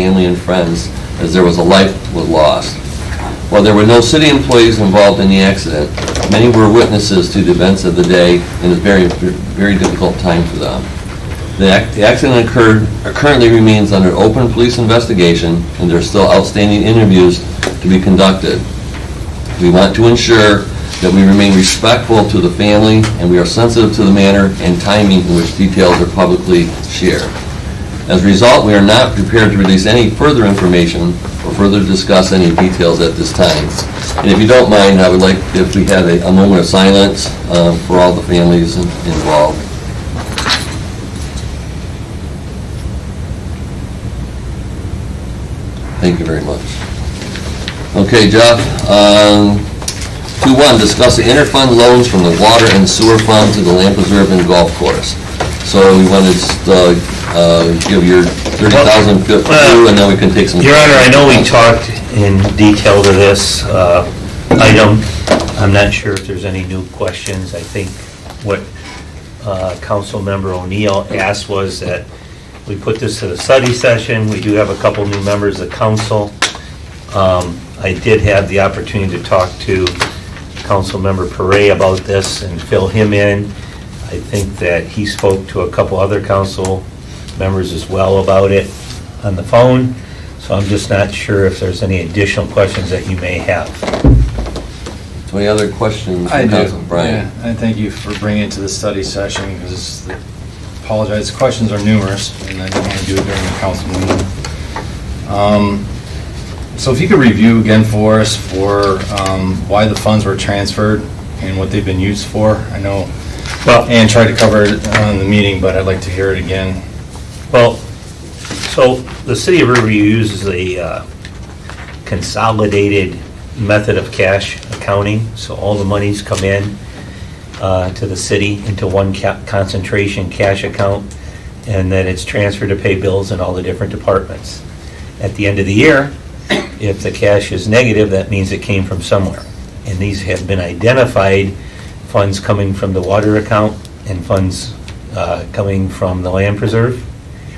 family and friends as there was a life was lost. While there were no city employees involved in the accident, many were witnesses to the events of the day, and it's a very difficult time for them. The accident currently remains under open police investigation, and there are still outstanding interviews to be conducted. We want to ensure that we remain respectful to the family, and we are sensitive to the manner and timing in which details are publicly shared. As a result, we are not prepared to release any further information or further discuss any details at this time. And if you don't mind, I would like if we had a moment of silence for all the families involved. Thank you very much. Okay, Jeff. 2.1, discuss the interfund loans from the water and sewer fund to the Land Preserve and Golf Course. So we wanted to give your 30,000 through, and then we can take some. Your Honor, I know we talked in detail to this item. I'm not sure if there's any new questions. I think what Council Member O'Neill asked was that we put this to the study session. We do have a couple new members of council. I did have the opportunity to talk to Council Member Perret about this and fill him in. I think that he spoke to a couple other council members as well about it on the phone, so I'm just not sure if there's any additional questions that you may have. So any other questions? I do. Brian? Yeah, I thank you for bringing it to the study session, because apologize, questions are numerous, and I didn't want to do it during the council meeting. So if you could review again for us for why the funds were transferred and what they've been used for. I know, and try to cover it on the meeting, but I'd like to hear it again. Well, so the City of Riverview uses a consolidated method of cash accounting, so all the monies come in to the city into one concentration cash account, and then it's transferred to pay bills in all the different departments. At the end of the year, if the cash is negative, that means it came from somewhere. And these have been identified, funds coming from the water account and funds coming from the land preserve.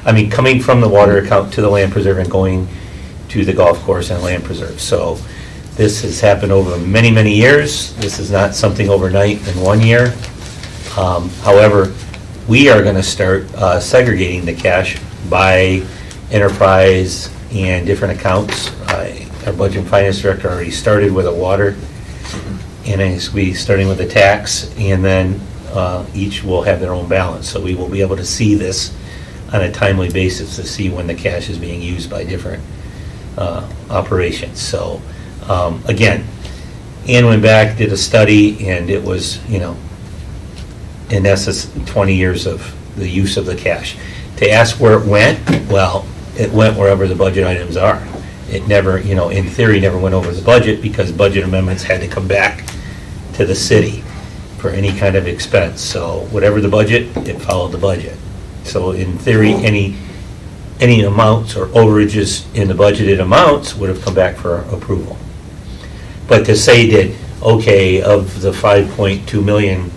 Coming from the water account to the land preserve and going to the golf course and land preserve. So this has happened over many, many years. This is not something overnight in 1 year. However, we are going to start segregating the cash by enterprise and different accounts. Our budget and finance director already started with a water, and it's going to be starting with the tax, and then each will have their own balance. So we will be able to see this on a timely basis to see when the cash is being used by different operations. So again, Ann went back, did a study, and it was, in essence, 20 years of the use of the cash. To ask where it went, well, it went wherever the budget items are. It never, in theory, never went over the budget, because budget amendments had to come back to the city for any kind of expense. So whatever the budget, it followed the budget. So in theory, any amounts or overages in the budgeted amounts would have come back for approval. But to say that, okay, of the 5.2 million,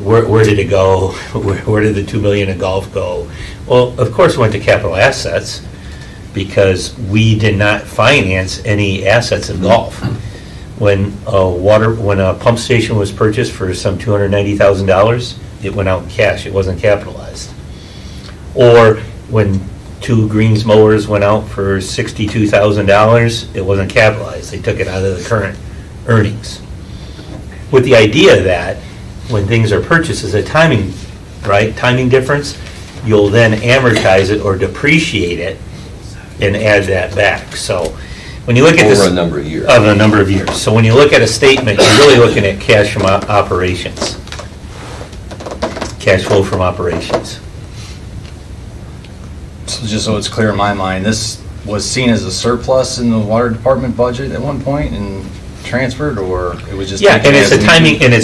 where did it go? Where did the 2 million of golf go? Well, of course it went to capital assets, because we did not finance any assets in golf. When a pump station was purchased for some $290,000, it went out in cash. It wasn't capitalized. Or when 2 greens mowers went out for $62,000, it wasn't capitalized. They took it out of the current earnings. With the idea that when things are purchased, is a timing, right? Timing difference. You'll then amortize it or depreciate it and add that back. So when you look at this over a number of years. Of a number of years. So when you look at a statement, you're really looking at cash from operations. Cash flow from operations. So just so it's clear in my mind, this was seen as a surplus in the water department budget at one point and transferred, or it was just? Yeah, and it's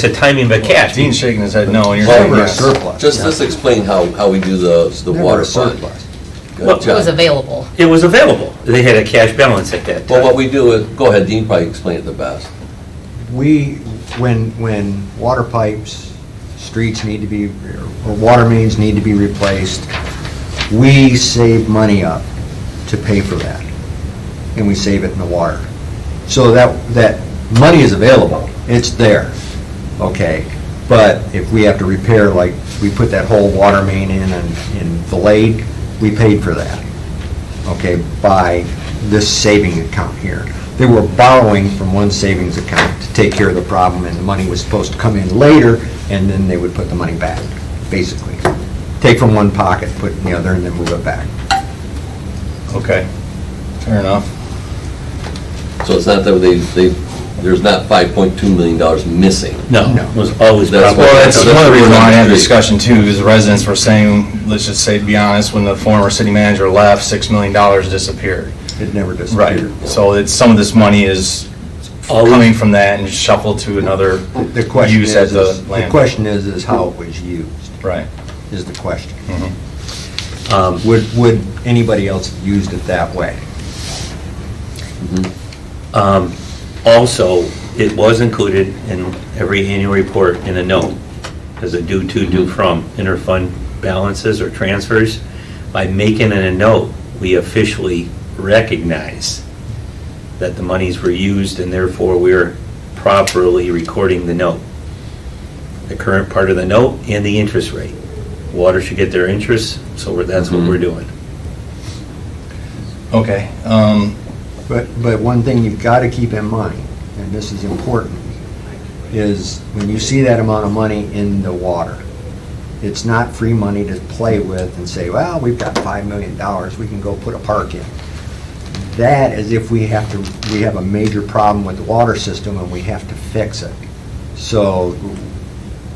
a timing, but cash. Dean's shaking his head no, and you're Well, saying never a yes. surplus. Just explain how we do the water fund. surplus. Good Well, It job. was available. It was available. They had a cash balance at that time. Well, what we do is, go ahead, Dean probably explain it the best. When water pipes, streets need to be, or water mains need to be replaced, we save money up to pay for that, and we save it in the water. So that money is available, it's there, okay? But if we have to repair, like, we put that whole water main in Valade, we paid for that, okay, by this saving account here. They were borrowing from one savings account to take care of the problem, and the money was supposed to come in later, and then they would put the money back, basically. Take from one pocket, put in the other, and then move it back. Okay, fair enough. So it's not that there's not $5.2 million missing. No, No. it was always That's probably. Well, that's So that's one of the reasons why I had the- discussion too, is the residents were saying, let's just say, to be honest, when the former city manager left, $6 million disappeared. It never Right, disappeared. so it's, some of this money is coming from that and shuffled to another The question use at is, the the land. question is how it was used, Right. is the question. Mhm. Would anybody else have used it that way? Also, it was included in every annual report in a note as a due to, due from interfund balances or transfers. By making it a note, we officially recognize that the monies were used and therefore we're properly recording the note. The current part of the note and the interest rate. Water should get their interest, so that's what we're doing. Okay, But one thing you've got to keep in mind, and this is important, is when you see that amount of money in the water, it's not free money to play with and say, well, we've got $5 million, we can go put a park in. That is if we have a major problem with the water system and we have to fix it. So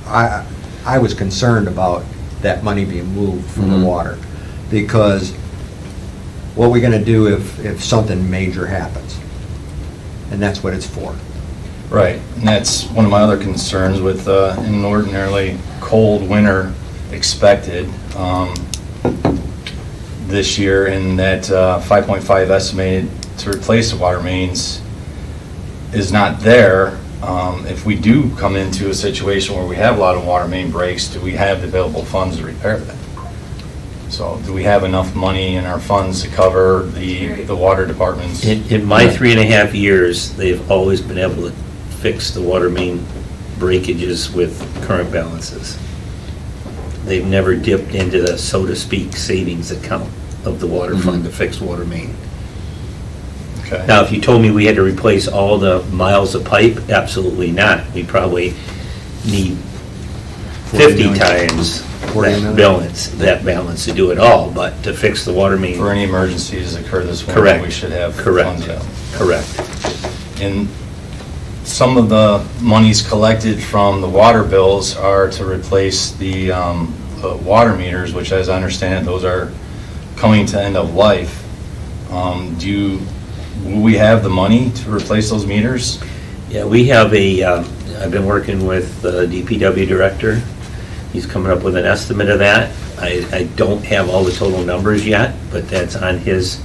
I was concerned about that money being moved from the water, because what are we gonna do if something major happens? And that's what it's for. right, and that's one of my other concerns with an ordinarily cold winter expected this year, and that 5.5 estimated to replace the water mains is not there. If we do come into a situation where we have a lot of water main breaks, do we have the available funds to repair that? So do we have enough money in our funds to cover the water department's? In my 3.5 years, they've always been able to fix the water main breakages with current balances. They've never dipped into the, so to speak, savings account of the water fund to fix water main. Okay. Now, if you told me we had to replace all the miles of pipe, absolutely not. We probably need 50 million. times 40 that million. balance to do it all, but to fix the water main. For any emergencies that occur this winter, Correct. we should have Correct. funds out. Correct. And some of the monies collected from the water bills are to replace the water meters, which, as I understand it, those are coming to end of life. Will we have the money to replace those meters? Yeah, we have I've been working with the DPW director. He's coming up with an estimate of that. I don't have all the total numbers yet, but that's on his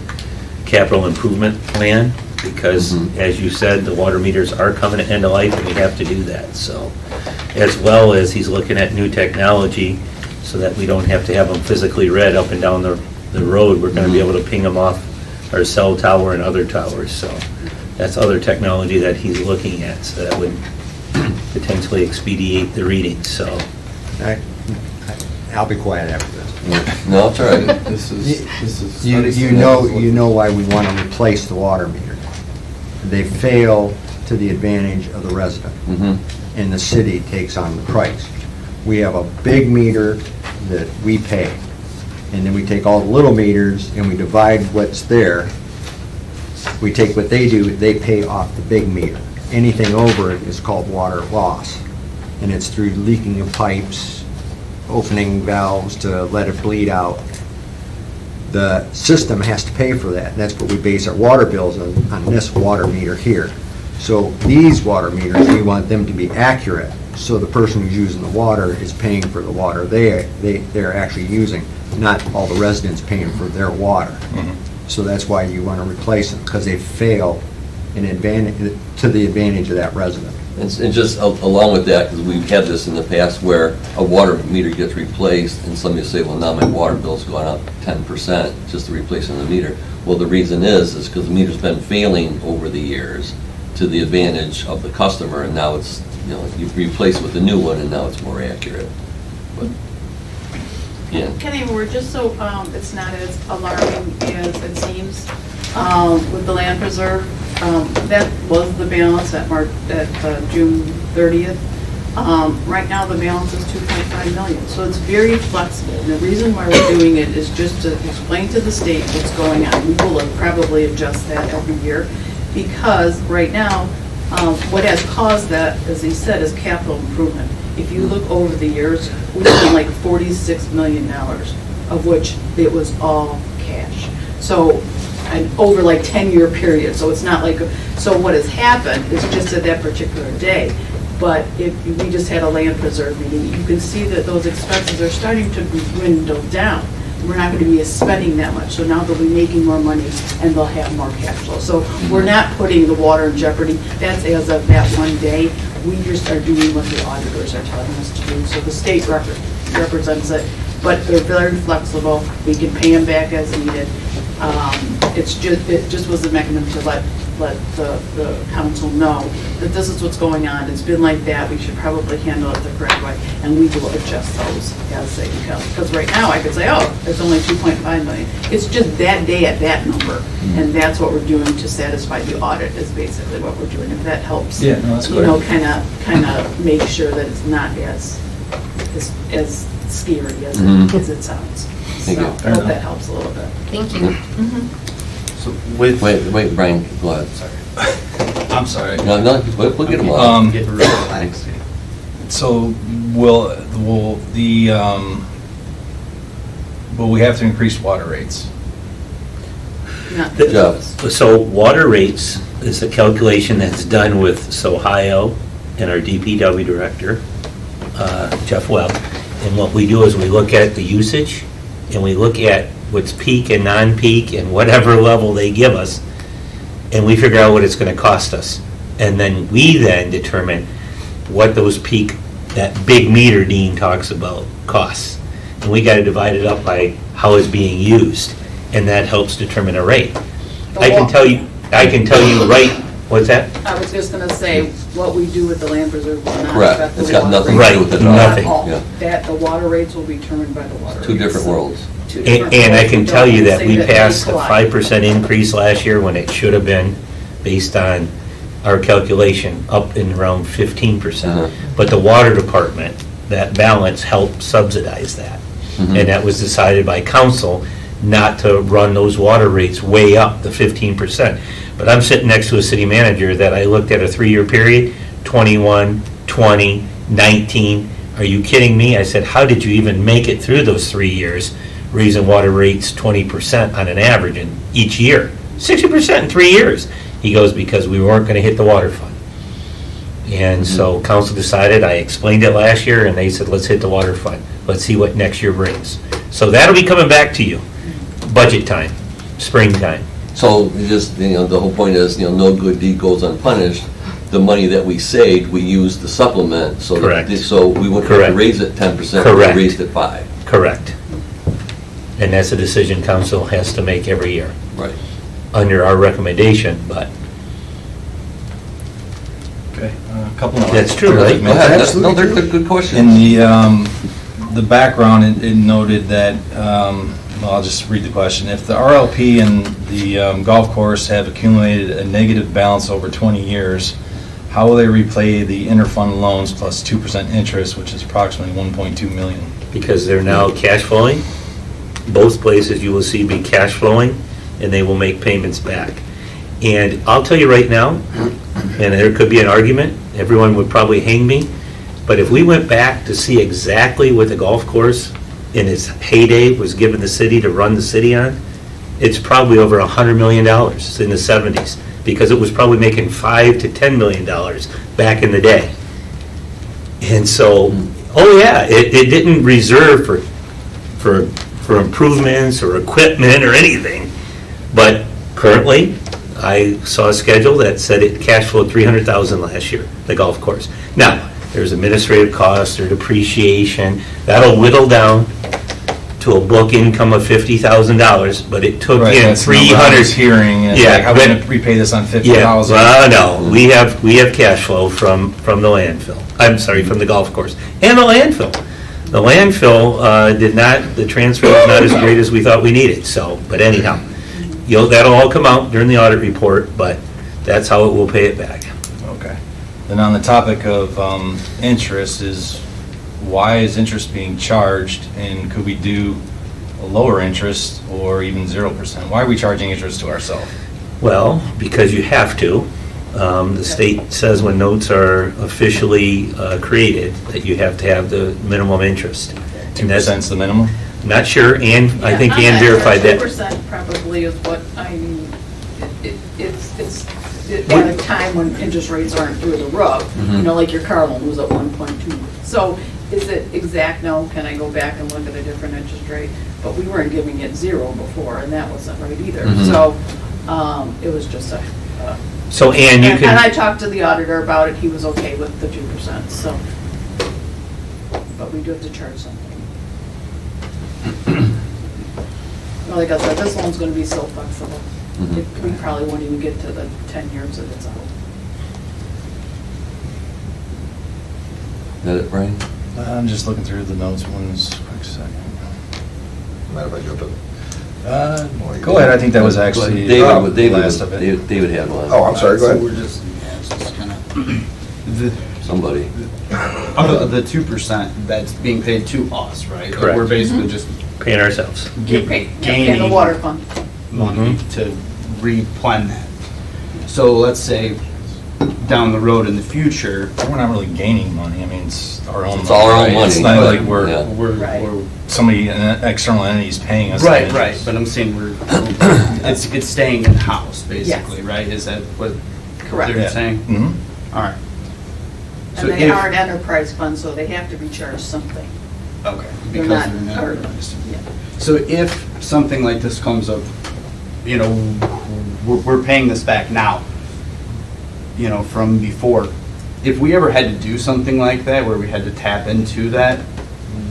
capital improvement plan, because, as you said, the water meters are coming to end of life, and we have to do that, so. As well as he's looking at new technology, so that we don't have to have them physically read up and down the road. We're gonna be able to ping them off our cell tower and other towers, so that's other technology that he's looking at, so that would potentially expedite the readings, so. I'll be quiet after this. No, it's all right. This is. You know why we want to replace the water meter. They fail to the advantage of the resident, and the city takes on the price. We have a big meter that we pay, and then we take all the little meters and we divide what's there. We take what they do, they pay off the big meter. Anything over it is called water loss, and it's through leaking of pipes, opening valves to let it bleed out. The system has to pay for that, and that's what we base our water bills on this water meter here. So these water meters, we want them to be accurate, so the person who's using the water is paying for the water they're actually using, not all the residents paying for their water. So that's why you want to replace them, because they fail to the advantage of that resident. And just along with that, because we've had this in the past where a water meter gets replaced and somebody will say, well, now my water bill's gone up 10% just to replacing the meter. Well, the reason is because the meter's been failing over the years to the advantage of the customer, and now it's, you replace it with a new one, and now it's more accurate. But, yeah. Kenny, we're just so it's not as alarming as it seems with the land preserve. That was the balance at June 30th. Right now, the balance is 2.5 million, so it's very flexible. And the reason why we're doing it is just to explain to the state what's going on. We will probably adjust that every year, because right now, what has caused that, as he said, is capital improvement. If you look over the years, we've spent like $46 million, of which it was all cash. So, and over like 10-year period, so it's not like, so what has happened is just at that particular day. But if we just had a land preserve meeting, you can see that those expenses are starting to dwindle down. We're not going to be spending that much, so now they'll be making more money and they'll have more cash flow. So we're not putting the water in jeopardy. That's as of that one day. We just are doing what the auditors are telling us to do. So the state represents it, but they're very flexible. We can pay them back as needed. It just was a mechanism to let the council know that this is what's going on. It's been like that. We should probably handle it the correct way, and we will adjust those as they become. Because right now, I could say, oh, it's only 2.5 million. It's just that day at that number, and that's what we're doing to satisfy the audit. Is basically what we're doing. If that helps, Yeah, no, that's you good. know, kind of make sure that it's not as scary as it sounds. Thank you. So I hope that helps a little bit. Thank you. So with, Wait, Brian, go ahead. I'm sorry. No, we'll get them on. Get real relaxed. So will we have to increase water rates? Not Jeff. So water rates is a calculation that's done with Sohio and our DPW director, Jeff Webb. And what we do is we look at the usage, and we look at what's peak and non-peak and whatever level they give us, and we figure out what it's going to cost us. And then we then determine what those peak, that big meter Dean talks about, costs. And we got to divide it up by how it's being used, and that helps determine a rate. I can tell you right, what's that? I was just gonna say, what we do with the land preserve will not Correct. affect the It's got water nothing to rates. do with it at Not all. at all. Yeah. That, the water rates will be determined by the water rates. Two different worlds. Two different And I worlds. can We tell don't you that say we they passed a collide. 5% increase last year when it should have been, based on our calculation, up in around 15%. Uh-huh. But the water department, that balance helped subsidize that. Mhm. And that was decided by council not to run those water rates way up, the 15%. But I'm sitting next to a city manager that I looked at a 3-year period, 21, 20, 19. Are you kidding me? I said, how did you even make it through those 3 years, raising water rates 20% on an average in each year? 60% in 3 years. He goes, because we weren't going to hit the water fund. And so council decided, I explained it last year, and they said, let's hit the water fund. Let's see what next year brings. So that'll be coming back to you. Budget time, springtime. So just, the whole point is, no good deed goes unpunished. The money that we saved, we used to supplement, so. Correct. So we wouldn't have to Correct. raise it 10%, Correct. we raised it 5. Correct. And that's a decision council has to make every year, Right. under our recommendation, but Okay, a couple more. That's true, right? Go ahead. No, Absolutely. they're good questions. In the background, it noted that, well, I'll just read the question. If the RLP and the golf course have accumulated a negative balance over 20 years, how will they repay the interfund loans plus 2% interest, which is approximately 1.2 million? because they're now cash flowing, both places you will see be cash flowing, and they will make payments back. And I'll tell you right now, and there could be an argument, everyone would probably hang me, but if we went back to see exactly what the golf course in its heyday was given the city to run the city on, it's probably over $100 million in the 70s, because it was probably making $5 to $10 million back in the day. And so, oh yeah, it didn't reserve for improvements or equipment or anything, but currently, I saw a schedule that said it cash flowed $300,000 last year, the golf course. Now, there's administrative costs or depreciation, that'll whittle down, to a book income of $50,000, but it took Right, in that's the number I was 300. hearing, and Yeah, like, how are we but- gonna repay this on Yeah, 50,000? well, no, we have cash flow from the landfill, I'm sorry, from the golf course, and the landfill. The landfill did not, the transfer was not as great as we thought we needed, so, but anyhow, that'll all come out during the audit report, but that's how it will pay it back. Okay. Then on the topic of interest is, why is interest being charged, and could we do a lower interest or even 0%? Why are we charging interest to ourselves? Well, because you have to. The state says when notes are officially created, that you have to have the minimum interest. And that's 2%'s the minimum? not sure, and I think Ann verified that. 2% probably is what, I mean, it's at a time when interest rates aren't through the roof, you know, like your car loan was at 1.2. So is it exact? No, can I go back and look at a different interest rate? But we weren't giving it 0 before, and that wasn't right either. Mhm. So it was just a, So Ann, you and I can, talked to the auditor about it, he was okay with the 2%, so. But we do have to charge something. Well, like I said, this loan's gonna be so flexible. Mhm. We probably won't even get to the 10 years that it's out. Is that it, Brian? I'm just looking through the notes, one quick second. Mind if I jump in? Go ahead, I think that was actually David, last of it. David had one. Oh, I'm sorry, go So ahead. we're just, yeah, it's just kind of, Somebody. the 2% that's being paid to us, right? Correct. We're basically just paying ourselves. You're paying the water fund. money to replen that. So let's say down the road in the future, We're not really gaining money, I mean, it's our own money. It's all our own right? It's money, not but, like we're, yeah. Right. we're, somebody, an external entity's paying us. right, that right, interest. but I'm saying it's staying in-house, basically, right? Is that what Correct. they're Yeah. saying? Mhm. All right. So And they if- are an enterprise fund, so they have to be charged something. Okay. They're Because not they're not part- organized. Yeah. So if something like this comes up, you know, we're paying this back now, you know, from before. If we ever had to do something like that, where we had to tap into that,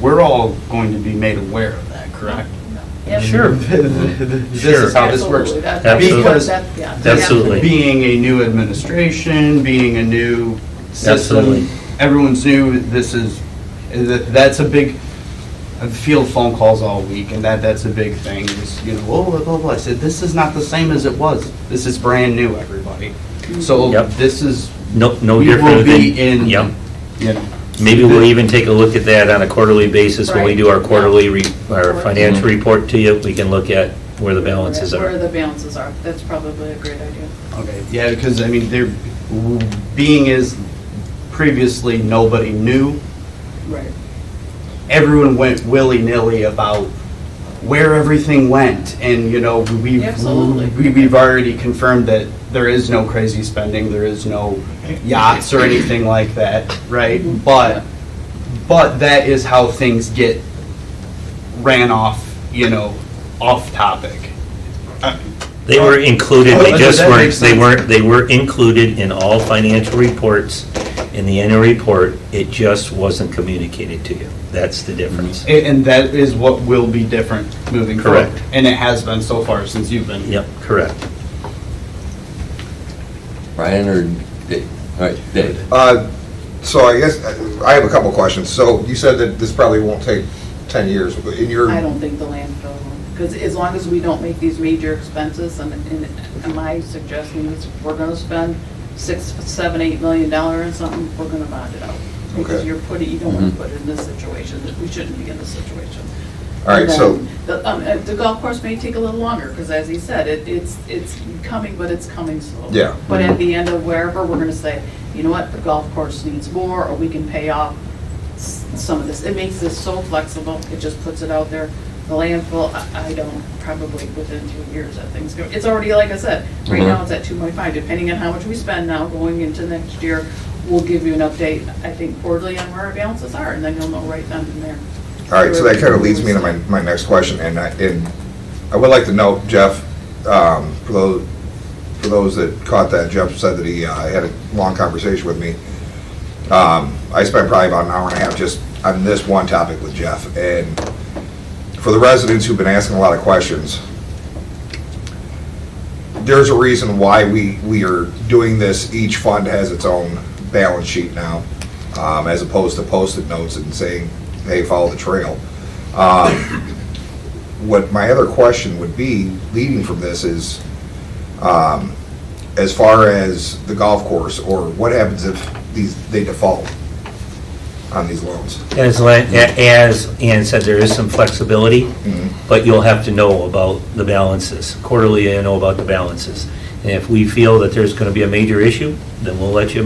we're all going to be made aware of that, correct? Yep. Sure. This is how this works. Absolutely. That- Absolutely. Because yeah. Absolutely. being a new administration, being a new Absolutely. system, everyone's new, that's a big, I field phone calls all week, and that's a big thing, is, you know, blah, blah, blah, blah. I said, this is not the same as it was. This is brand new, everybody. So Yep. this is, No we will different be than, in, yep. you know. Maybe we'll even take a look at that on a quarterly basis when we Right. do our quarterly, our Right. financial report to you. We can look at where the balances Where are. the balances are. That's probably a great idea. Okay, yeah, because, I mean, there, being as previously nobody knew, Right. everyone went willy-nilly about where everything went, and, you know, Absolutely. we've already confirmed that there is no crazy spending, there is no yachts or anything like that, right? But that is how things get ran off, you know, off topic. They were included, Oh, they just that weren't, makes sense. they were included in all financial reports in the annual report. It just wasn't communicated to you. That's the difference. And that is what will be different moving forward. Correct. And it has been so far since you've been. Yep, correct. Brian or Dave? All right, Dave. So I guess, I have a couple questions. So you said that this probably won't take 10 years. In your, I don't think the landfill will, because as long as we don't make these major expenses, and my suggestion is if we're gonna spend $6, $7, $8 million on something, we're gonna bond it out. Because Okay. you don't wanna put it in this situation, that we shouldn't be in this situation. all right, And so, then the golf course may take a little longer, because as he said, it's coming, but it's coming slow. Yeah. But at the end of wherever, we're gonna say, you know what, the golf course needs more, or we can pay off some of this. It makes this so flexible, it just puts it out there. The landfill, I don't, probably within 2 years that thing's going, it's already, like I said, right now it's at 2.5, depending on how much we spend now going into next year, we'll give you an update, I think quarterly on where our balances are, and then you'll know right then and there. all right, so that kind of leads me to my next question. And I would like to note, Jeff, for those that caught that, Jeff said that he had a long conversation with me. I spent probably about an hour and a half just on this one topic with Jeff, and for the residents who've been asking a lot of questions, there's a reason why we are doing this. Each fund has its own balance sheet now, as opposed to Post-it notes and saying, hey, follow the trail. What my other question would be, leading from this, is as far as the golf course, or what happens if they default on these loans? As Ann said, there is some flexibility, but you'll have to know about the balances. Quarterly, you know about the balances. And if we feel that there's going to be a major issue, then we'll let you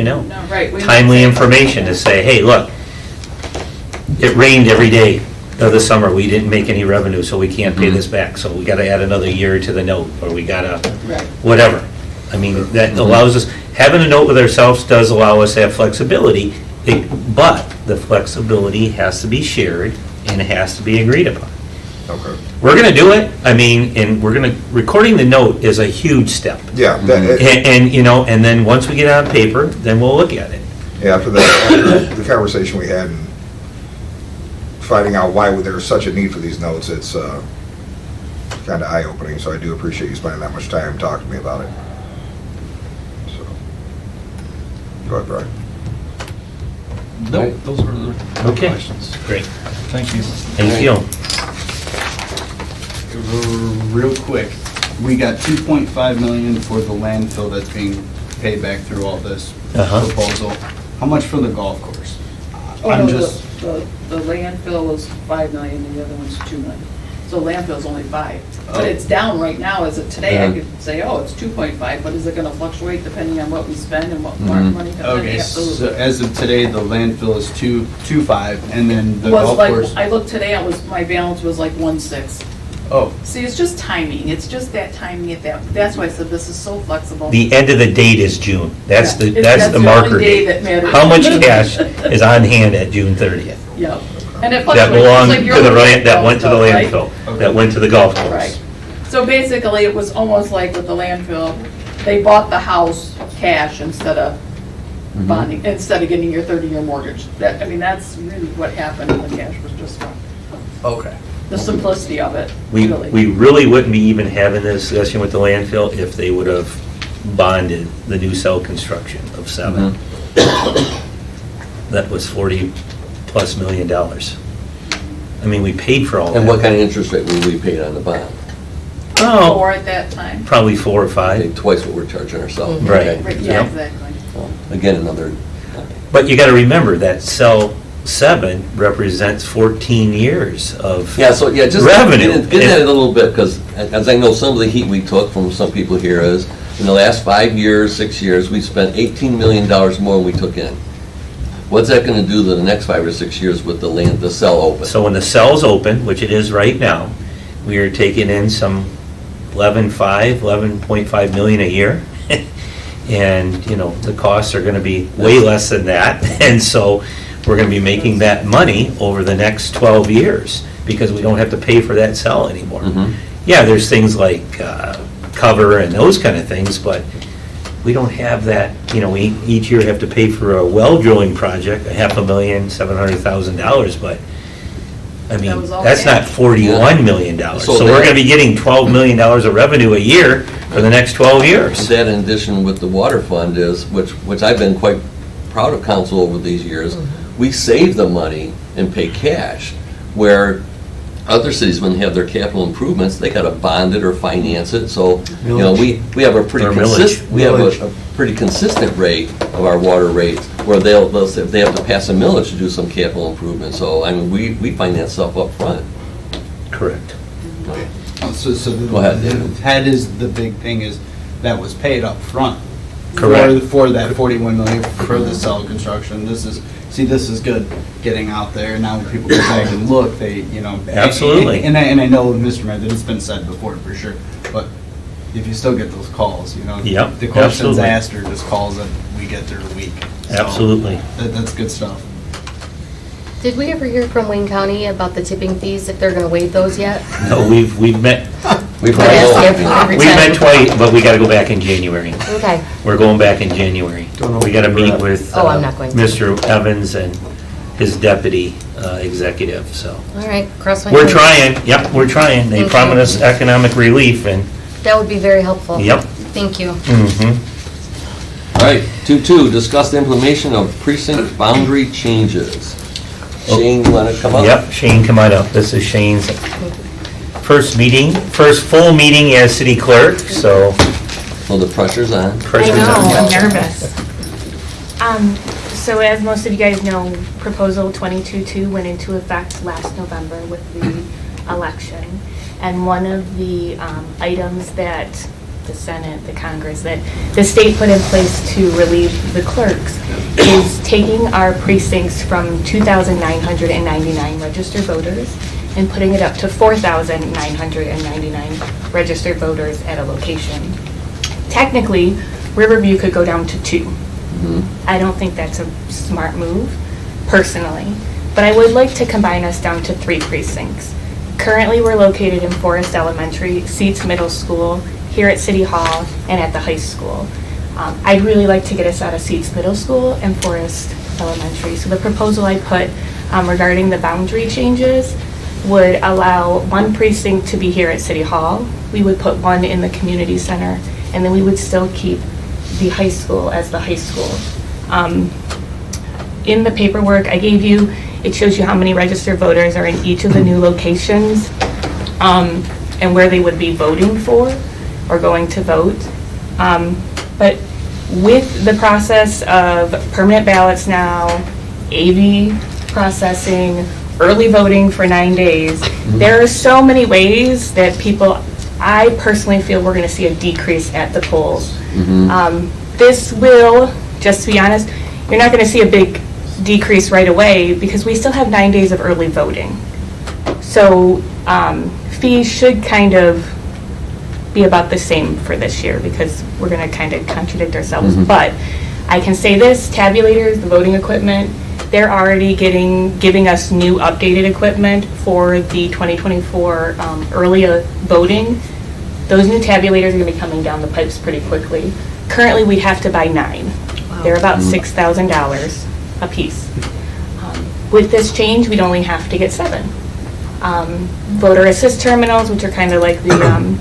know. No, right. we- Timely information to say, hey, look, it rained every day of the summer, we didn't make any revenue, so we can't pay this back, so we gotta add another year to the note, or we gotta, Right. whatever. I mean, that allows us, having a note with ourselves does allow us to have flexibility, but the flexibility has to be shared and it has to be agreed upon. Okay. We're gonna do it, I mean, and recording the note is a huge step. Yeah, And then once we get it on paper, then we'll look at it. after the conversation we had and finding out why there's such a need for these notes, it's kind of eye-opening, so I do appreciate you spending that much time talking to me about it. So, go ahead, Brian. No, those were the Okay. questions. Great. Thank you. Thank you. Real quick, we got 2.5 million for the landfill that's being paid back through all this Uh-huh. proposal. How much for the golf course? Oh, I'm no, just, the landfill was 5 million, and the other one's 2 million. So landfill's only 5. Oh. But it's down right now, as of today, I Yeah. could say, oh, it's 2.5, but is it gonna fluctuate depending on what we spend and what Mhm. money comes in? okay, Absolutely. so as of today, the landfill is 2.5, and then the Was golf like, course? I looked today, my balance was like 1.6. Oh, See, it's just timing, it's just that timing at that's why I said this is so flexible. The end of the date is June. That's Yeah. the, that's the only marker day date. that matters. How much cash is on hand at June 30th? Yep. And it That fluctuates, belonged just like to your the, landfill, that went to the right? landfill, that went to the golf course. Right. So basically, it was almost like with the landfill, they bought the house cash instead of bonding, instead of getting your 30-year mortgage. That's really what happened, and the cash was just okay. the simplicity of it, We really. really wouldn't be even having this discussion with the landfill if they would have bonded the new cell construction of 7. That was $40+ million. I mean, we paid for all that. And what kind of interest rate would we pay on the bond? Oh, Or at that time. probably 4 or 5. I think twice what we're charging ourselves. Right. Okay. Right, Yeah. yeah, exactly. Well, again, another, But you got to remember that cell 7 represents 14 years of yeah, so, yeah, just revenue. get at it a little bit, because as I know, some of the heat we took from some people here is, in the last 5 years, 6 years, we spent $18 million more than we took in. What's that gonna do to the next 5 or 6 years with the cell open? So when the cell's open, which it is right now, we are taking in some 11.5 million a year. And, the costs are gonna be way less than that. And so we're gonna be making that money over the next 12 years because we don't have to pay for that cell anymore. Mhm. Yeah, there's things like cover and those kind of things, but we don't have that, we each year have to pay for a well drilling project, $500,700,000, but, I That mean, was all that's not cash. $41 million. So So we're that- gonna be getting $12 million of revenue a year for the next 12 years. That in addition with the water fund is, which I've been quite proud of council over these years, we save the money and pay cash, where other cities, when they have their capital improvements, they gotta bond it or finance it, so, we have a pretty Or millage. consistent, we have a pretty consistent rate of our water rates, where they'll say if they have to pass a millage to do some capital improvement, so, we finance stuff up front. Correct. So Go ahead, David. that is the big thing, is that was paid up front. Correct. For that 41 million for the cell construction. This is good getting out there. Now when people go back and look, they, Absolutely. And I know, Mr. Mayor, that it's been said before for sure, but if you still get those calls, Yep, the questions absolutely. asked are just calls that we get through the week. So, Absolutely. That's good stuff. Did we ever hear from Wayne County about the tipping fees, if they're gonna waive those yet? No, we've met, We've I ask had every we've met time. twice, but we gotta go back in January. Okay, We're going back in January. Don't know We gotta where we're meet at. with Oh, I'm not going to. Mr. Evans and his deputy executive, so. All right, cross my We're fingers. trying, yep, we're trying. They Thank promised us you. economic relief, and, That would be very helpful. yep. Thank you. Mhm. All right, 2.2, discuss the implementation of precinct boundary changes. Shane, you want to come up? Yep, Shane, come on up. This is Shane's first meeting, first full meeting as city clerk, so. Well, the pressure's on. pressure's I know, on. I'm nervous. So as most of you guys know, Proposal 22-2 went into effect last November with the election. And one of the items that the Senate, the Congress, that the state put in place to relieve the clerks is taking our precincts from 2,999 registered voters and putting it up to 4,999 registered voters at a location. Technically, Riverview could go down to 2. I don't think that's a smart move, personally, but I would like to combine us down to 3 precincts. Currently, we're located in Forest Elementary, Seats Middle School, here at City Hall, and at the high school. I'd really like to get us out of Seats Middle School and Forest Elementary. So the proposal I put regarding the boundary changes would allow 1 precinct to be here at City Hall. We would put 1 in the community center, and then we would still keep the high school as the high school. In the paperwork I gave you, it shows you how many registered voters are in each of the new locations and where they would be voting for or going to vote. But with the process of permanent ballots now, AV processing, early voting for 9 days, there are so many ways that I personally feel we're going to see a decrease at the polls. This will, just to be honest, you're not going to see a big decrease right away because we still have 9 days of early voting. So fees should kind of be about the same for this year because we're going to kind of contradict ourselves. But I can say this, tabulators, the voting equipment, they're already giving us new updated equipment for the 2024 early voting. Those new tabulators are going to be coming down the pipes pretty quickly. Currently, we'd have to buy 9. They're about $6,000 a piece. With this change, we'd only have to get 7. Voter assist terminals, which are kind of like the,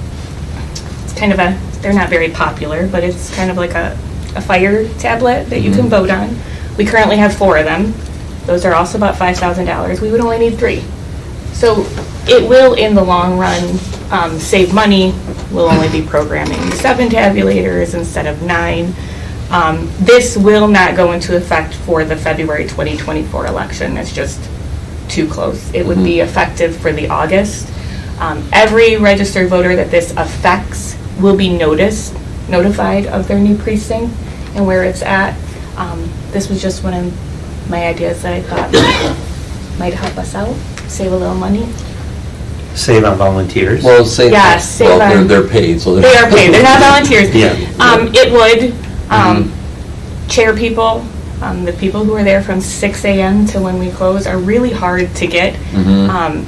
it's kind of they're not very popular, but it's kind of like a fire tablet that you can vote on. We currently have 4 of them. Those are also about $5,000. We would only need 3. So it will, in the long run, save money. We'll only be programming 7 tabulators instead of 9. This will not go into effect for the February 2024 election. It's just too close. It would be effective for the August. Every registered voter that this affects will be notified of their new precinct and where it's at. This was just one of my ideas that I thought might help us out, save a little money. Save on volunteers. Well, say, Yes, say well, that. they're paid, so They are paid, they're not volunteers. Yeah. It would chair people, the people who are there from 6 a.m. to when we close are really hard to get.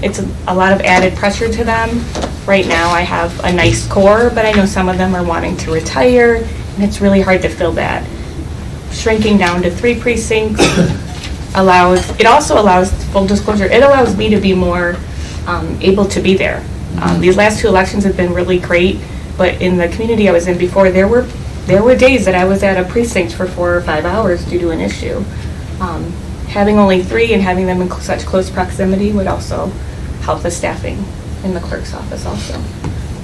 It's a lot of added pressure to them. Right now, I have a nice core, but I know some of them are wanting to retire, and it's really hard to fill that. Shrinking down to 3 precincts it also allows, full disclosure, it allows me to be more able to be there. These last 2 elections have been really great, but in the community I was in before, there were days that I was at a precinct for 4 or 5 hours due to an issue. Having only 3 and having them in such close proximity would also help the staffing in the clerk's office also.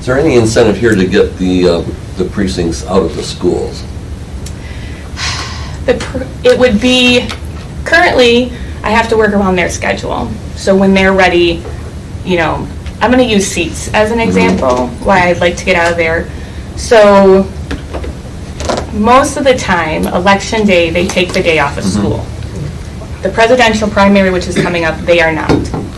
is there any incentive here to get the precincts out of the schools? It would be, currently, I have to work around their schedule. So when they're ready, I'm going to use Seats as an example, why I'd like to get out of there. So most of the time, election day, they take the day off of school. The presidential primary, which is coming up, they are not.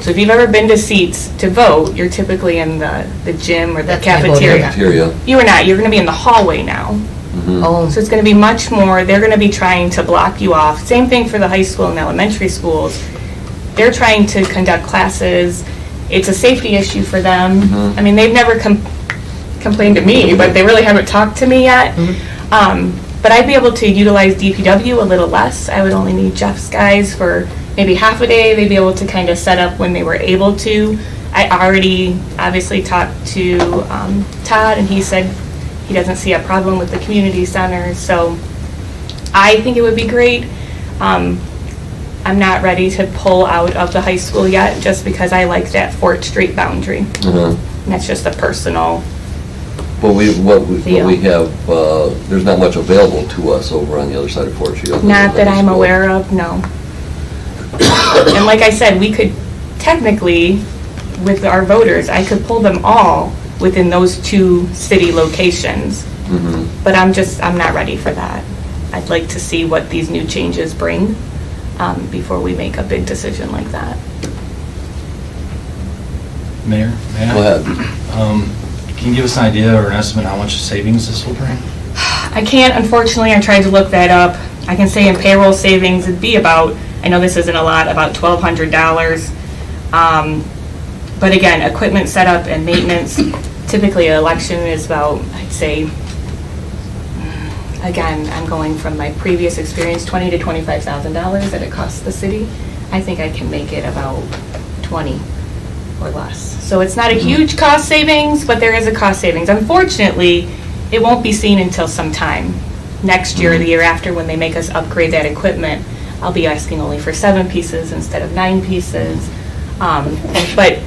So if you've ever been to Seats to vote, you're typically in the gym or the cafeteria. Cafeteria. You are not. You're going to be in the hallway now. Oh, So it's going to be much more, they're going to be trying to block you off. Same thing for the high school and elementary schools. They're trying to conduct classes. It's a safety issue for them. I mean, they've never complained to me, but they really haven't talked to me yet. But I'd be able to utilize DPW a little less. I would only need Jeff's guys for maybe half a day. They'd be able to kind of set up when they were able to. I already obviously talked to Todd, and he said he doesn't see a problem with the community center. So I think it would be great. I'm not ready to pull out of the high school yet, just because I like that Fort Street boundary. Uh-huh. And that's just a personal, But what we Deal. have, there's not much available to us over on the other side of Fort Street. other than not that the I'm school. aware of, no. And like I said, we could technically, with our voters, I could pull them all within those 2 city locations. Mhm. But I'm not ready for that. I'd like to see what these new changes bring before we make a big decision like that. Mayor, may I? Go ahead. Can you give us an idea or an estimate how much savings this will bring? I can't, unfortunately. I tried to look that up. I can say in payroll savings, it'd be about, I know this isn't a lot, about $1,200. But again, equipment setup and maintenance, typically an election is about, I'd say, again, I'm going from my previous experience, $20,000 to $25,000 that it costs the city. I think I can make it about 20 or less. So it's not a huge cost savings, but there is a cost savings. Unfortunately, it won't be seen until sometime next year or the year after, when they make us upgrade that equipment. I'll be asking only for 7 pieces instead of 9 pieces. But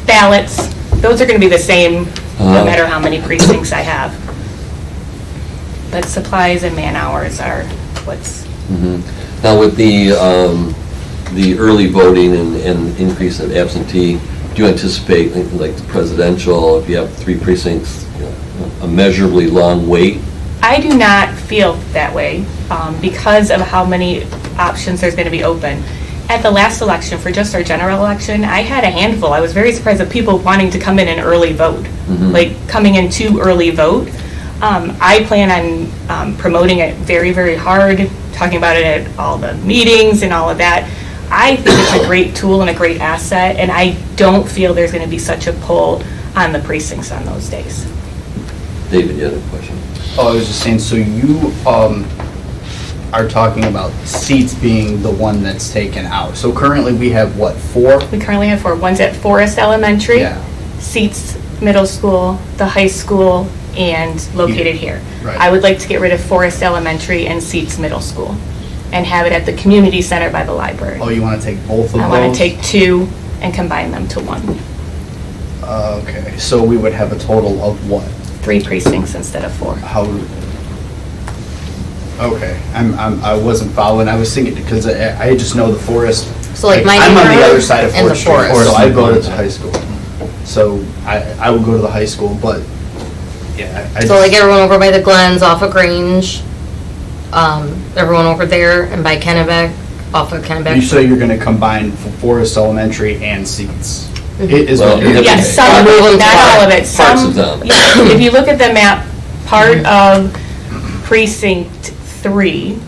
ballots, those are going to be the same no matter how many precincts I have. But supplies and man-hours are what's, Mhm. Now, with the early voting and increase of absentee, do you anticipate, like the presidential, if you have 3 precincts, a measurably long wait? I do not feel that way because of how many options there's going to be open. At the last election, for just our general election, I had a handful. I was very surprised of people wanting to come in and early vote, like coming in to early vote. I plan on promoting it very, very hard, talking about it at all the meetings and all of that. I think it's a great tool and a great asset, and I don't feel there's going to be such a pull on the precincts on those days. David, you had a question? Oh, I was just saying, so you are talking about seats being the one that's taken out. So currently we have what, 4? We currently have 4. One's at Forest Elementary, Yeah. Seats Middle School, the high school, and located here. Right. I would like to get rid of Forest Elementary and Seats Middle School and have it at the community center by the library. Oh, you want to take both of those? I want to take 2 and combine them to 1. Okay, so we would have a total of what? 3 precincts instead of 4. How? Okay, I wasn't following. I was thinking because I just know the Forest. So like my I'm on the neighborhood other side of and Fort the Street. Forest. So I go to the high school. So I would go to the high school, but yeah. So like everyone over by the Glens off of Grange, everyone over there and by Kennebec, off of Kennebec. So you're going to combine Forest Elementary and Seats? Is Well, what you're yeah, Yes, saying. some, Move them not to all of it. Parts Some, of them. yeah, if you look at the map, part of precinct 3,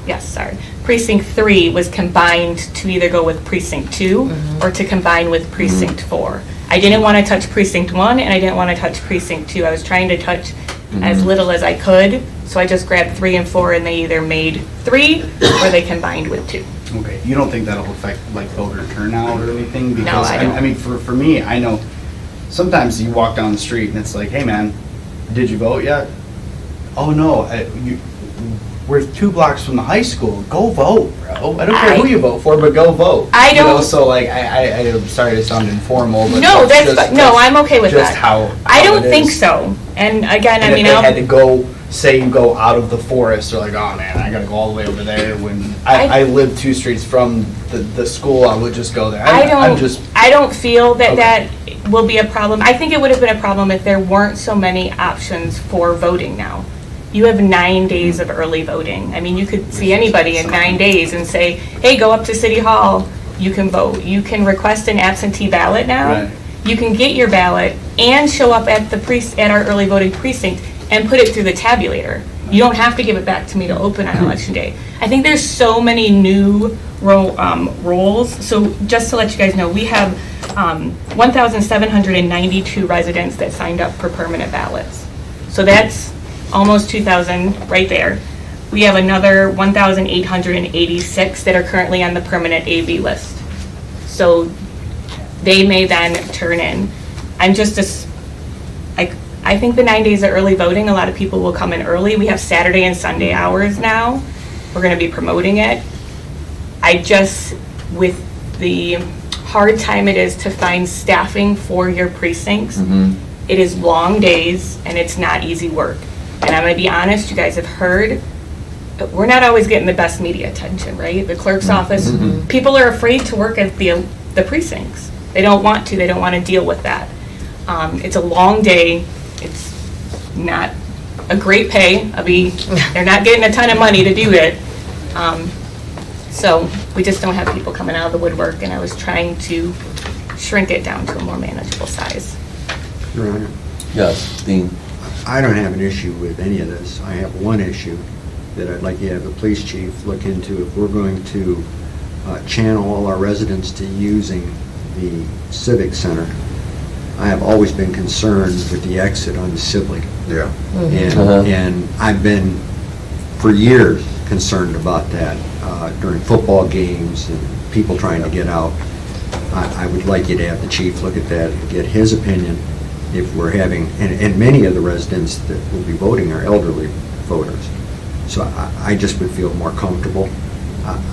yes, sorry, precinct 3 was combined to either go with precinct 2 or to combine with precinct 4. I didn't want to touch precinct 1 and I didn't want to touch precinct 2. I was trying to touch as little as I could, so I just grabbed 3 and 4 and they either made 3 or they combined with 2. Okay, you don't think that'll affect like voter turnout or anything? Because I don't. I mean, for me, I know sometimes you walk down the street and it's like, hey man, did you vote yet? Oh no, we're 2 blocks from the high school. Go vote, bro. I don't care who you vote for, but go vote. I You know, don't- so like, I'm sorry to sound informal, but. No, that's, just- no, I'm okay with that. Just how. I don't it think is. so. And again, I And mean, if they had I'll, to go, say you go out of the forest, they're like, oh man, I gotta go all the way over there. When I live 2 streets from the school, I would just go there. I'm just, I don't feel that Okay. that will be a problem. I think it would have been a problem if there weren't so many options for voting now. You have 9 days of early voting. I mean, you could see anybody in 9 days and say, hey, go up to City Hall, you can vote. You can request an absentee ballot now. Right. You can get your ballot and show up at at our early voting precinct and put it through the tabulator. You don't have to give it back to me to open on election day. I think there's so many new roles. So just to let you guys know, we have 1,792 residents that signed up for permanent ballots. So that's almost 2,000 right there. We have another 1,886 that are currently on the permanent AV list. So they may then turn in. I'm just, I think the 9 days of early voting, a lot of people will come in early. We have Saturday and Sunday hours now. We're going to be promoting it. I just, with the hard time it is to find staffing for your precincts, it is long days and it's not easy work. And I'm going to be honest, you guys have heard, we're not always getting the best media attention, right? The clerk's office, people are afraid to work at the precincts. They don't want to deal with that. It's a long day. It's not a great pay. They're not getting a ton of money to do it. So we just don't have people coming out of the woodwork, and I was trying to shrink it down to a more manageable size. Your Honor, Yes, Dean. I don't have an issue with any of this. I have one issue that I'd like to have the police chief look into. If we're going to channel all our residents to using the Civic Center, I have always been concerned with the exit on the Sibley. Yeah. And I've been, for years, concerned about that during football games and people trying to get out. I would like you to have the chief look at that and get his opinion if we're having, and many of the residents that will be voting are elderly voters. So I just would feel more comfortable.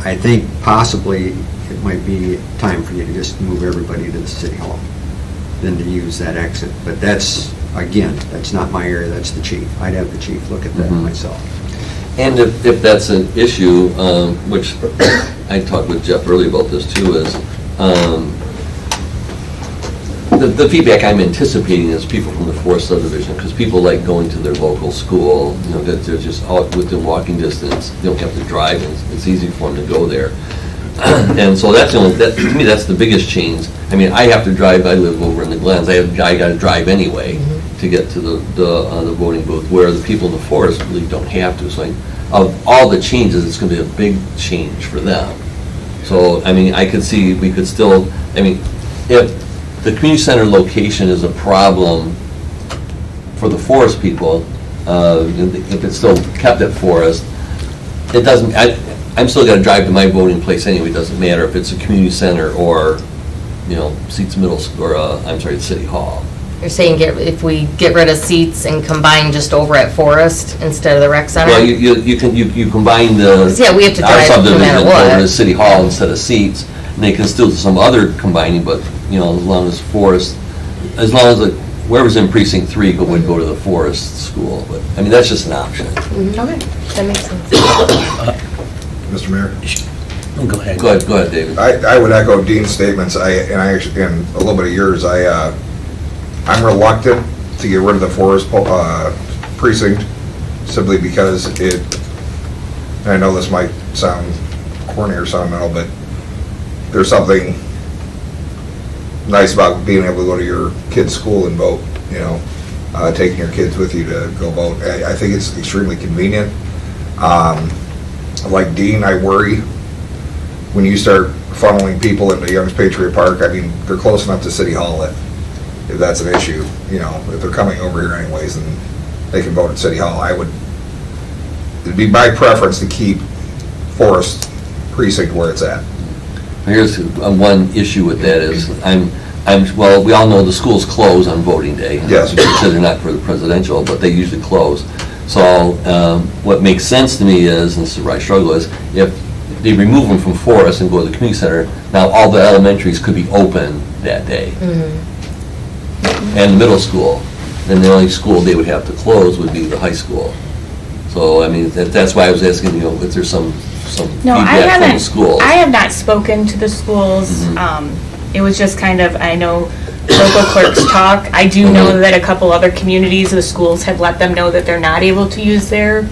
I think possibly it might be time for you to just move everybody to the city hall than to use that exit. But that's, again, that's not my area, that's the chief. I'd have the chief look at that myself. And if that's an issue, which I talked with Jeff earlier about this too, is the feedback I'm anticipating is people from the fourth subdivision, because people like going to their local school, that they're just out within walking distance, they don't have to drive, and it's easy for them to go there. And so that's to me, that's the biggest change. I mean, I have to drive, I live over in the Glens, I got to drive anyway to get to the voting booth, where the people in the forest really don't have to. So of all the changes, it's going to be a big change for them. So, I mean, I could see, we could still, I mean, if the community center location is a problem for the forest people, if it's still kept at forest, it doesn't, I'm still gonna drive to my voting place anyway. It doesn't matter if it's a community center or, Seats Middle School, or, I'm sorry, City Hall. You're saying if we get rid of seats and combine just over at Forest instead of the rec center? Well, you combine the. Yeah, we have to our drive no subdivision matter what. over to City Hall instead of seats, and they can still do some other combining, but, as long as Forest, as long as whoever's in precinct 3 would go to the Forest School, but, I mean, that's just an option. Okay, that makes sense. Mr. Mayor? Go ahead. Go ahead, David. I would echo Dean's statements. Actually, and a little bit of yours, I'm reluctant to get rid of the Forest precinct simply because and I know this might sound corny or sentimental, but there's something nice about being able to go to your kid's school and vote, taking your kids with you to go vote. I think it's extremely convenient. Like Dean, I worry when you start funneling people into Young's Patriot Park. I mean, they're close enough to City Hall if that's an issue, if they're coming over here anyways, then they can vote at City Hall. It'd be my preference to keep Forest precinct where it's at. Here's one issue with that is, well, we all know the schools close on voting day. Yes. They said they're not for the presidential, but they usually close. So what makes sense to me is, and this is where I struggle, is if they remove them from Forest and go to the community center, now all the elementaries could be open that day. And the middle school. Then the only school they would have to close would be the high school. So, I mean, that's why I was asking, if there's some No, I feedback from the haven't, schools. I have not spoken to the schools. It was just kind of, I know local clerks talk. I do know that a couple other communities, the schools have let them know that they're not able to use their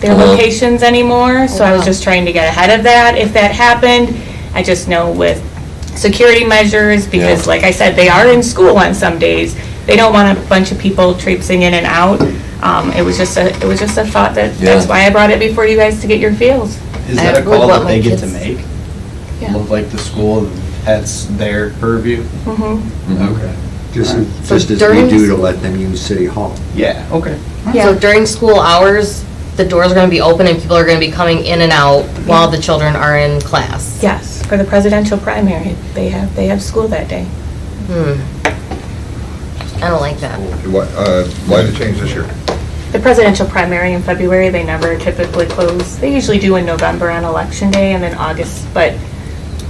locations anymore. So I was just trying to get ahead of that if that happened. I just know with security measures, because like I said, they are in school on some days. They don't want a bunch of people traipsing in and out. It was just a thought that's why I brought it before you guys to get your feels. Is that a would call want that my they get to kids- make? Yeah. Look like the school has their purview? Mm-hmm. Okay. Just So as we during- do to let them use City Hall. Yeah, okay. So Yeah. during school hours, the doors are gonna be open and people are gonna be coming in and out while the children are in class? Yes, for the presidential primary, they have school that day. I don't like that. Why did it change this year? The presidential primary in February, they never typically close. They usually do in November on Election Day and then August, but